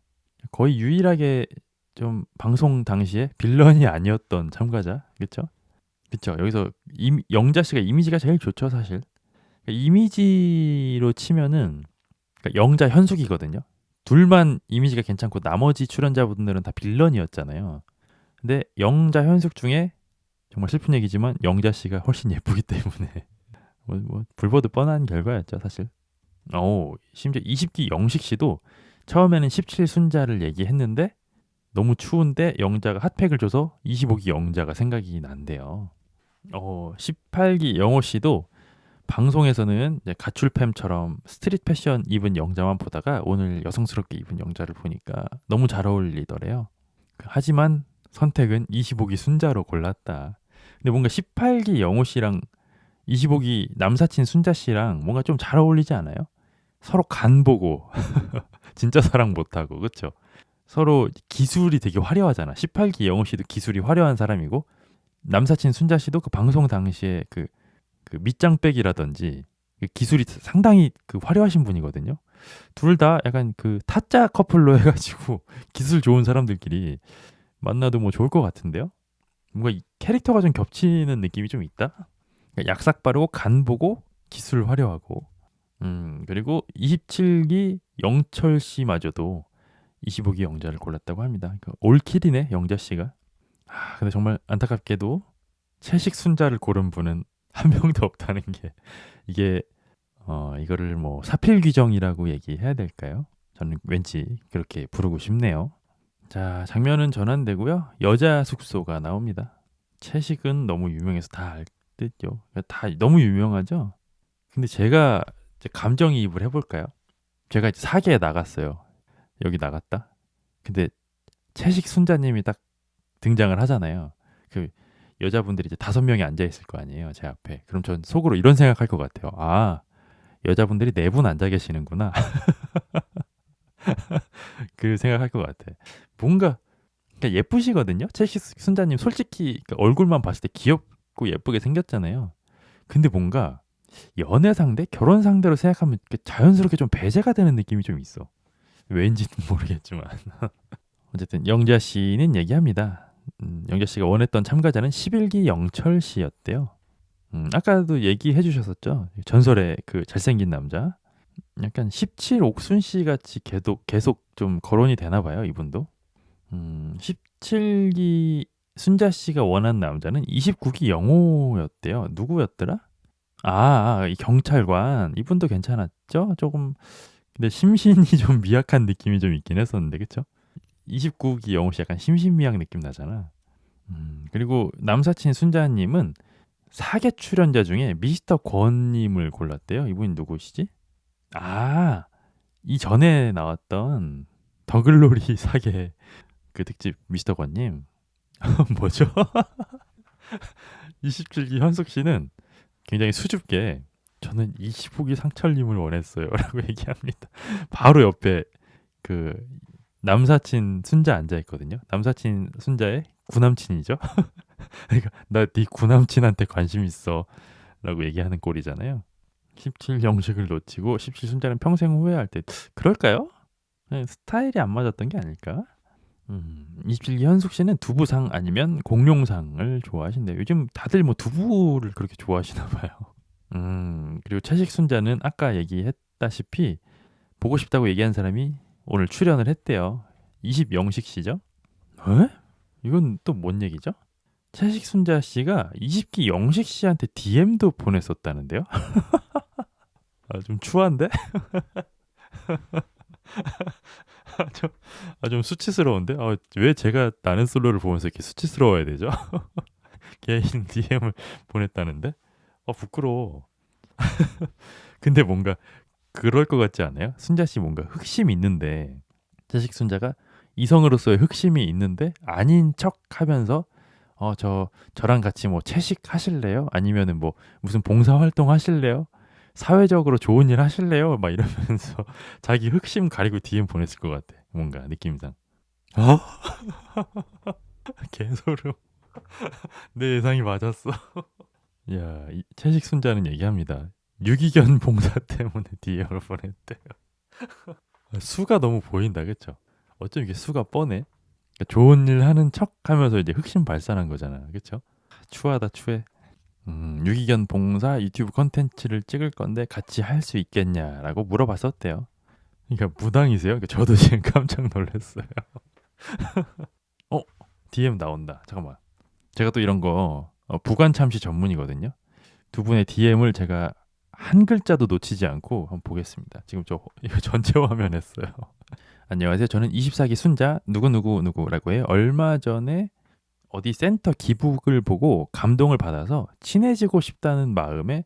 거의 유일하게 좀 방송 당시에 빌런이 아니었던 참가자. 그쵸? 여기서 영자 씨가 이미지가 제일 좋죠, 사실. 그러니까 이미지로 치면은 그러니까 영자 현숙이거든요. 둘만 이미지가 괜찮고 나머지 출연자분들은 다 빌런이었잖아요. 근데 영자 현숙 중에 정말 슬픈 얘기지만 영자 씨가 훨씬 예쁘기 때문에 뭐 불보듯 뻔한 결과였죠, 사실. 심지어 20기 영식 씨도 처음에는 17 순자를 얘기했는데 너무 추운데 영자가 핫팩을 줘서 25기 영자가 생각이 난대요. 18기 영호 씨도 방송에서는 이제 가출팸처럼 스트릿 패션 입은 영자만 보다가 오늘 여성스럽게 입은 영자를 보니까 너무 잘 어울리더래요. 하지만 선택은 25기 순자로 골랐다. 근데 뭔가 18기 영호 씨랑 25기 남사친 순자 씨랑 뭔가 좀 잘 어울리지 않아요? 서로 간 보고 진짜 사랑 못하고 그쵸? 서로 기술이 되게 화려하잖아. 18기 영호 씨도 기술이 화려한 사람이고 남사친 순자 씨도 그 방송 당시에 그 밑장빼기라든지 기술이 상당히 그 화려하신 분이거든요. 둘 다 약간 그 타짜 커플로 해가지고 기술 좋은 사람들끼리 만나도 뭐 좋을 것 같은데요. 뭔가 이 캐릭터가 좀 겹치는 느낌이 좀 있다. 그러니까 약삭 빠르고 간 보고 기술 화려하고. 그리고 27기 영철 씨마저도 25기 영자를 골랐다고 합니다. 그러니까 올킬이네 영자 씨가. 근데 정말 안타깝게도 채식 순자를 고른 분은 한 명도 없다는 게 이게 이거를 뭐 사필 규정이라고 얘기해야 될까요? 저는 왠지 그렇게 부르고 싶네요. 자, 장면은 전환되고요. 여자 숙소가 나옵니다. 채식은 너무 유명해서 다 알 듯요. 다 너무 유명하죠. 근데 제가 이제 감정이입을 해볼까요? 제가 이제 사계에 나갔어요. 여기 나갔다. 근데 채식 순자님이 딱 등장을 하잖아요. 그 여자분들이 이제 5명이 앉아 있을 거 아니에요, 제 앞에. 그럼 전 속으로 이런 생각할 것 같아요. 아, 여자분들이 4분 앉아 계시는구나. 그 생각할 것 같아. 뭔가 그러니까 예쁘시거든요. 채식 순자님 솔직히 그러니까 얼굴만 봤을 때 귀엽고 예쁘게 생겼잖아요. 근데 뭔가 연애 상대, 결혼 상대로 생각하면 자연스럽게 좀 배제가 되는 느낌이 좀 있어. 왠지는 모르겠지만. 어쨌든 영자 씨는 얘기합니다. 영자 씨가 원했던 참가자는 11기 영철 씨였대요. 아까도 얘기해 주셨었죠. 전설의 그 잘생긴 남자. 약간 17 옥순 씨 같이 계속 좀 거론이 되나 봐요, 이분도. 17기 순자 씨가 원한 남자는 29기 영호였대요. 누구였더라? 이 경찰관. 이분도 괜찮았죠? 조금 근데 심신이 좀 미약한 느낌이 좀 있긴 했었는데, 그쵸? 29기 영호 씨 약간 심신미약 느낌 나잖아. 그리고 남사친 순자님은 사계 출연자 중에 미스터 권님을 골랐대요. 이분이 누구시지? 이 전에 나왔던 더글로리 사계 그 특집 미스터 권님. 뭐죠? 27기 현숙 씨는 굉장히 수줍게 저는 25기 상철님을 원했어요 라고 얘기합니다. 바로 옆에 그 남사친 순자 앉아 있거든요. 남사친 순자의 구남친이죠. 그러니까 나 네 구남친한테 관심 있어 라고 얘기하는 꼴이잖아요. 17 영식을 놓치고 17 순자는 평생 후회할 때 그럴까요? 스타일이 안 맞았던 게 아닐까? 27기 현숙 씨는 두부상 아니면 공룡상을 좋아하신대요. 요즘 다들 뭐 두부를 그렇게 좋아하시나 봐요. 그리고 채식 순자는 아까 얘기했다시피 보고 싶다고 얘기한 사람이 오늘 출연을 했대요. 20 영식 씨죠? 에? 이건 또 뭔 얘기죠? 채식 순자 씨가 20기 영식 씨한테 DM도 보냈었다는데요? 좀 추한데? 좀, 좀 수치스러운데? 왜 제가 나는 솔로를 보면서 이렇게 수치스러워야 되죠? 개인 DM을 보냈다는데? 부끄러워. 근데 뭔가 그럴 것 같지 않아요? 순자 씨 뭔가 흑심이 있는데, 채식 순자가 이성으로서의 흑심이 있는데 아닌 척 하면서 저랑 같이 뭐 채식 하실래요? 아니면은 뭐 무슨 봉사 활동 하실래요? 사회적으로 좋은 일 하실래요? 막 이러면서 자기 흑심 가리고 DM 보냈을 것 같아. 뭔가 느낌상. 어? 개소름. 내 예상이 맞았어. 야, 이 채식 순자는 얘기합니다. 유기견 봉사 때문에 DM을 보냈대요. 수가 너무 보인다, 그쵸? 어쩜 이게 수가 뻔해? 그러니까 좋은 일 하는 척 하면서 이제 흑심 발산한 거잖아, 그쵸? 추하다, 추해. 유기견 봉사 유튜브 컨텐츠를 찍을 건데 같이 할 수 있겠냐라고 물어봤었대요. 그러니까 무당이세요? 그러니까 저도 지금 깜짝 놀랐어요. DM 나온다. 잠깐만. 제가 또 이런 거 부관 참시 전문이거든요. 두 분의 DM을 제가 한 글자도 놓치지 않고 한번 보겠습니다. 지금 이거 전체 화면 했어요. 안녕하세요. 저는 24기 순자 누구누구누구라고 해요. 얼마 전에 어디 센터 기북을 보고 감동을 받아서 친해지고 싶다는 마음에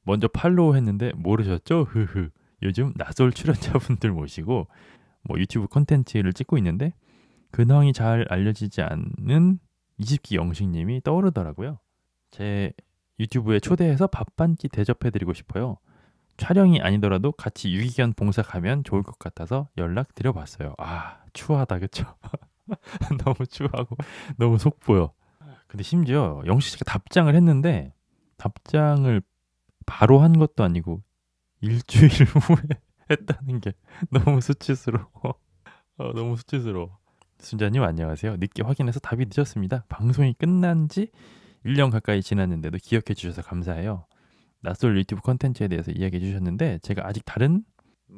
먼저 팔로우 했는데 모르셨죠? 흐흐. 요즘 낯설 출연자분들 모시고 뭐 유튜브 콘텐츠를 찍고 있는데 근황이 잘 알려지지 않는 20기 영식님이 떠오르더라고요. 제 유튜브에 초대해서 밥 한 끼 대접해드리고 싶어요. 촬영이 아니더라도 같이 유기견 봉사 가면 좋을 것 같아서 연락 드려봤어요. 추하다 그쵸? 너무 추하고 너무 속보여. 근데 심지어 영식 씨가 답장을 했는데 답장을 바로 한 것도 아니고 일주일 후에 했다는 게 너무 수치스러워. 너무 수치스러워. 순자님 안녕하세요. 늦게 확인해서 답이 늦었습니다. 방송이 끝난 지 1년 가까이 지났는데도 기억해 주셔서 감사해요. 낯설 유튜브 컨텐츠에 대해서 이야기해 주셨는데 제가 아직 다른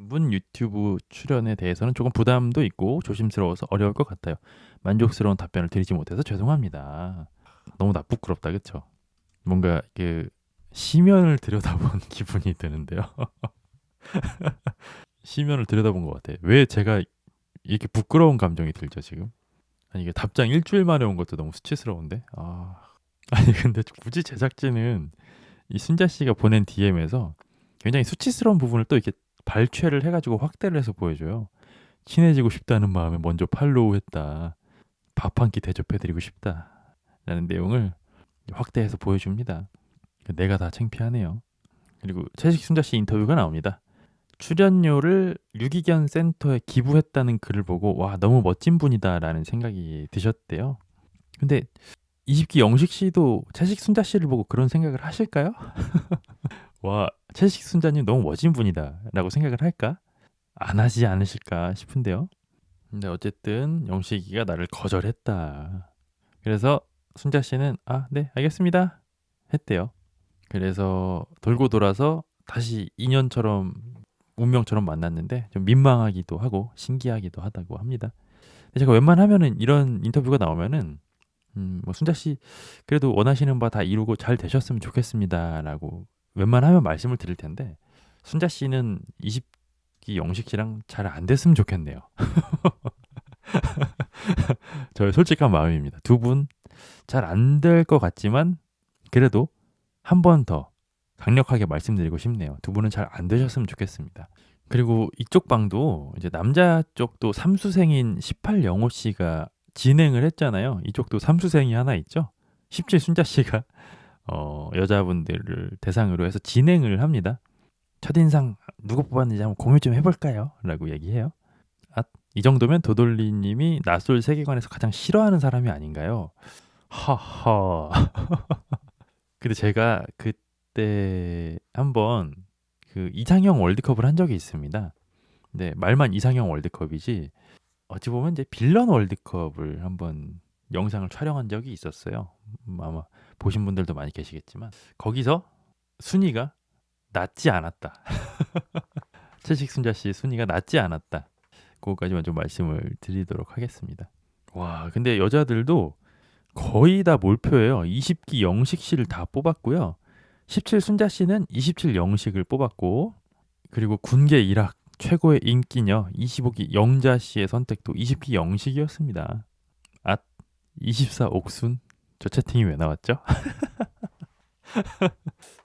분 유튜브 출연에 대해서는 조금 부담도 있고 조심스러워서 어려울 것 같아요. 만족스러운 답변을 드리지 못해서 죄송합니다. 너무 부끄럽다, 그쵸? 뭔가 그 시면을 들여다본 기분이 드는데요. 시면을 들여다본 것 같아. 왜 제가 이렇게 부끄러운 감정이 들죠 지금? 아니 이게 답장 일주일 만에 온 것도 너무 수치스러운데. 아니 근데 굳이 제작진은 이 순자 씨가 보낸 DM에서 굉장히 수치스러운 부분을 또 이렇게 발췌를 해가지고 확대를 해서 보여줘요. 친해지고 싶다는 마음에 먼저 팔로우했다. 밥 한 끼 대접해드리고 싶다. 라는 내용을 확대해서 보여줍니다. 내가 다 창피하네요. 그리고 채식 순자 씨 인터뷰가 나옵니다. 출연료를 유기견 센터에 기부했다는 글을 보고 와 너무 멋진 분이다라는 생각이 드셨대요. 근데 20기 영식 씨도 채식 순자 씨를 보고 그런 생각을 하실까요? 와 채식 순자님 너무 멋진 분이다라고 생각을 할까? 안 하지 않으실까 싶은데요. 근데 어쨌든 영식이가 나를 거절했다. 그래서 순자 씨는 네 알겠습니다 했대요. 그래서 돌고 돌아서 다시 인연처럼 운명처럼 만났는데 좀 민망하기도 하고 신기하기도 하다고 합니다. 제가 웬만하면은 이런 인터뷰가 나오면은 뭐 순자 씨 그래도 원하시는 바 다 이루고 잘 되셨으면 좋겠습니다라고 웬만하면 말씀을 드릴 텐데 순자 씨는 20기 영식 씨랑 잘 안 됐으면 좋겠네요. 저의 솔직한 마음입니다. 두 분 잘 안 될 것 같지만 그래도 한 번 더 강력하게 말씀드리고 싶네요. 두 분은 잘 안 되셨으면 좋겠습니다. 그리고 이쪽 방도 이제 남자 쪽도 삼수생인 18영호 씨가 진행을 했잖아요. 이쪽도 삼수생이 하나 있죠. 17 순자 씨가 여자분들을 대상으로 해서 진행을 합니다. 첫인상 누구 뽑았는지 한번 공유 좀 해볼까요? 라고 얘기해요. 이 정도면 도돌리님이 낯설 세계관에서 가장 싫어하는 사람이 아닌가요? 하하. 근데 제가 그때 한번 그 이상형 월드컵을 한 적이 있습니다. 근데 말만 이상형 월드컵이지 어찌 보면 이제 빌런 월드컵을 한번 영상을 촬영한 적이 있었어요. 아마 보신 분들도 많이 계시겠지만 거기서 순위가 낮지 않았다. 채식 순자 씨 순위가 낮지 않았다. 그거까지만 좀 말씀을 드리도록 하겠습니다. 와, 근데 여자들도 거의 다 몰표예요. 20기 영식 씨를 다 뽑았고요. 17 순자 씨는 27 영식을 뽑았고 그리고 군계 일학 최고의 인기녀 25기 영자 씨의 선택도 20기 영식이었습니다. 24 옥순? 저 채팅이 왜 나왔죠?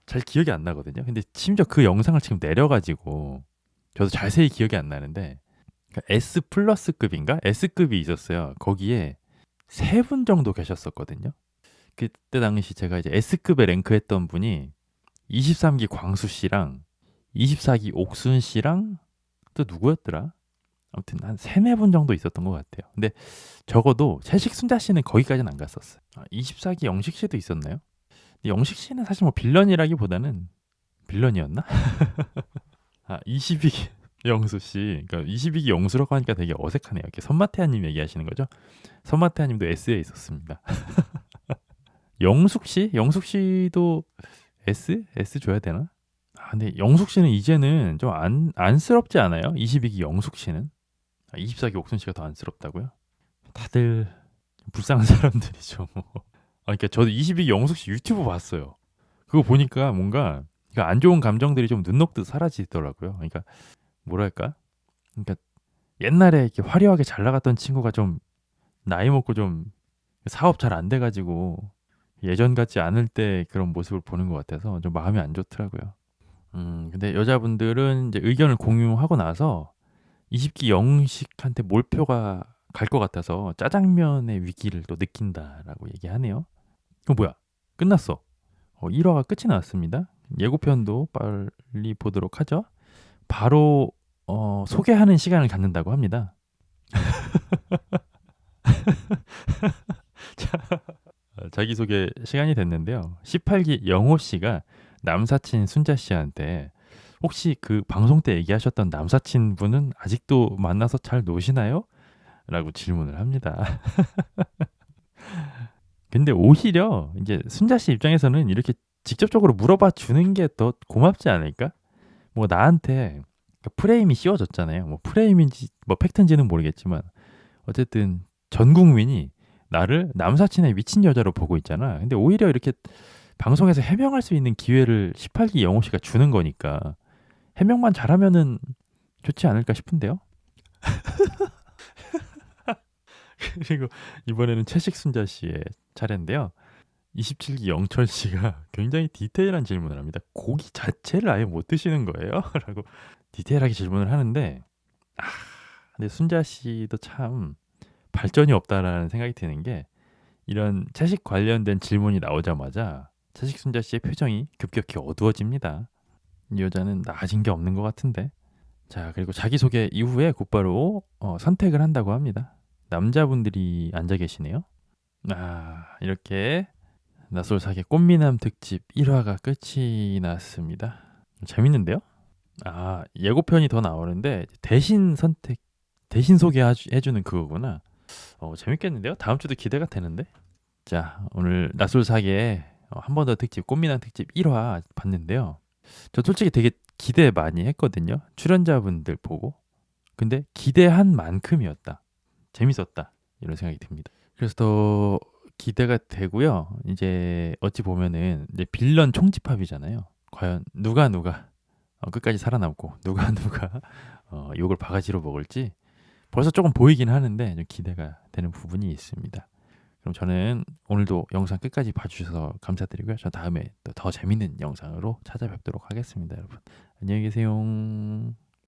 잘 기억이 안 나거든요. 근데 심지어 그 영상을 지금 내려가지고 저도 자세히 기억이 안 나는데 S 플러스급인가? S급이 있었어요. 거기에 3분 정도 계셨었거든요. 그때 당시 제가 이제 S급에 랭크했던 분이 23기 광수 씨랑 24기 옥순 씨랑 또 누구였더라? 아무튼 한 3-4분 정도 있었던 것 같아요. 근데 적어도 채식 순자 씨는 거기까지는 안 갔었어요. 24기 영식 씨도 있었나요? 영식 씨는 사실 뭐 빌런이라기보다는 빌런이었나? 22기 영수 씨. 그러니까 22기 영수라고 하니까 되게 어색하네요. 이렇게 선마태아님 얘기하시는 거죠? 선마태아님도 S에 있었습니다. 영숙 씨? 영숙 씨도 S? S 줘야 되나? 근데 영숙 씨는 이제는 좀 안쓰럽지 않아요? 22기 영숙 씨는? 24기 옥순 씨가 더 안쓰럽다고요? 다들 불쌍한 사람들이죠. 뭐. 그러니까 저도 22기 영숙 씨 유튜브 봤어요. 그거 보니까 뭔가 안 좋은 감정들이 좀 눈 녹듯 사라지더라고요. 그러니까 뭐랄까? 그러니까 옛날에 이렇게 화려하게 잘 나갔던 친구가 좀 나이 먹고 좀 사업 잘 안 돼가지고 예전 같지 않을 때 그런 모습을 보는 것 같아서 좀 마음이 안 좋더라고요. 근데 여자분들은 이제 의견을 공유하고 나서 20기 영식한테 몰표가 갈 것 같아서 짜장면의 위기를 또 느낀다라고 얘기하네요. 뭐야? 끝났어. 1화가 끝이 났습니다. 예고편도 빨리 보도록 하죠. 바로 소개하는 시간을 갖는다고 합니다. 자기소개 시간이 됐는데요. 18기 영호 씨가 남사친 순자 씨한테 혹시 그 방송 때 얘기하셨던 남사친 분은 아직도 만나서 잘 노시나요? 라고 질문을 합니다. 근데 오히려 이제 순자 씨 입장에서는 이렇게 직접적으로 물어봐 주는 게 더 고맙지 않을까? 뭐 나한테 프레임이 씌워졌잖아요. 뭐 프레임인지 뭐 팩트인지는 모르겠지만 어쨌든 전 국민이 나를 남사친의 미친 여자로 보고 있잖아. 근데 오히려 이렇게 방송에서 해명할 수 있는 기회를 18기 영호 씨가 주는 거니까 해명만 잘하면은 좋지 않을까 싶은데요. 그리고 이번에는 채식순자 씨의 차례인데요. 27기 영철 씨가 굉장히 디테일한 질문을 합니다. 고기 자체를 아예 못 드시는 거예요? 라고 디테일하게 질문을 하는데, 아, 근데 순자 씨도 참 발전이 없다라는 생각이 드는 게, 이런 채식 관련된 질문이 나오자마자 채식 순자 씨의 표정이 급격히 어두워집니다. 이 여자는 나아진 게 없는 것 같은데. 자, 그리고 자기소개 이후에 곧바로 선택을 한다고 합니다. 남자분들이 앉아 계시네요. 이렇게 낯설사계 꽃미남 특집 1화가 끝이 났습니다. 재밌는데요? 예고편이 더 나오는데 대신 선택, 대신 소개해주는 그거구나. 재밌겠는데요? 다음 주도 기대가 되는데? 자, 오늘 낯설사계 한 번 더 특집, 꽃미남 특집 1화 봤는데요. 저 솔직히 되게 기대 많이 했거든요. 출연자분들 보고. 근데 기대한 만큼이었다. 재밌었다. 이런 생각이 듭니다. 그래서 더 기대가 되고요. 이제 어찌 보면은 이제 빌런 총집합이잖아요. 과연 누가 끝까지 살아남고 누가 욕을 바가지로 먹을지 벌써 조금 보이긴 하는데 좀 기대가 되는 부분이 있습니다. 그럼 저는 오늘도 영상 끝까지 봐주셔서 감사드리고요. 저 다음에 또 더 재밌는 영상으로 찾아뵙도록 하겠습니다, 여러분. 안녕히 계세요.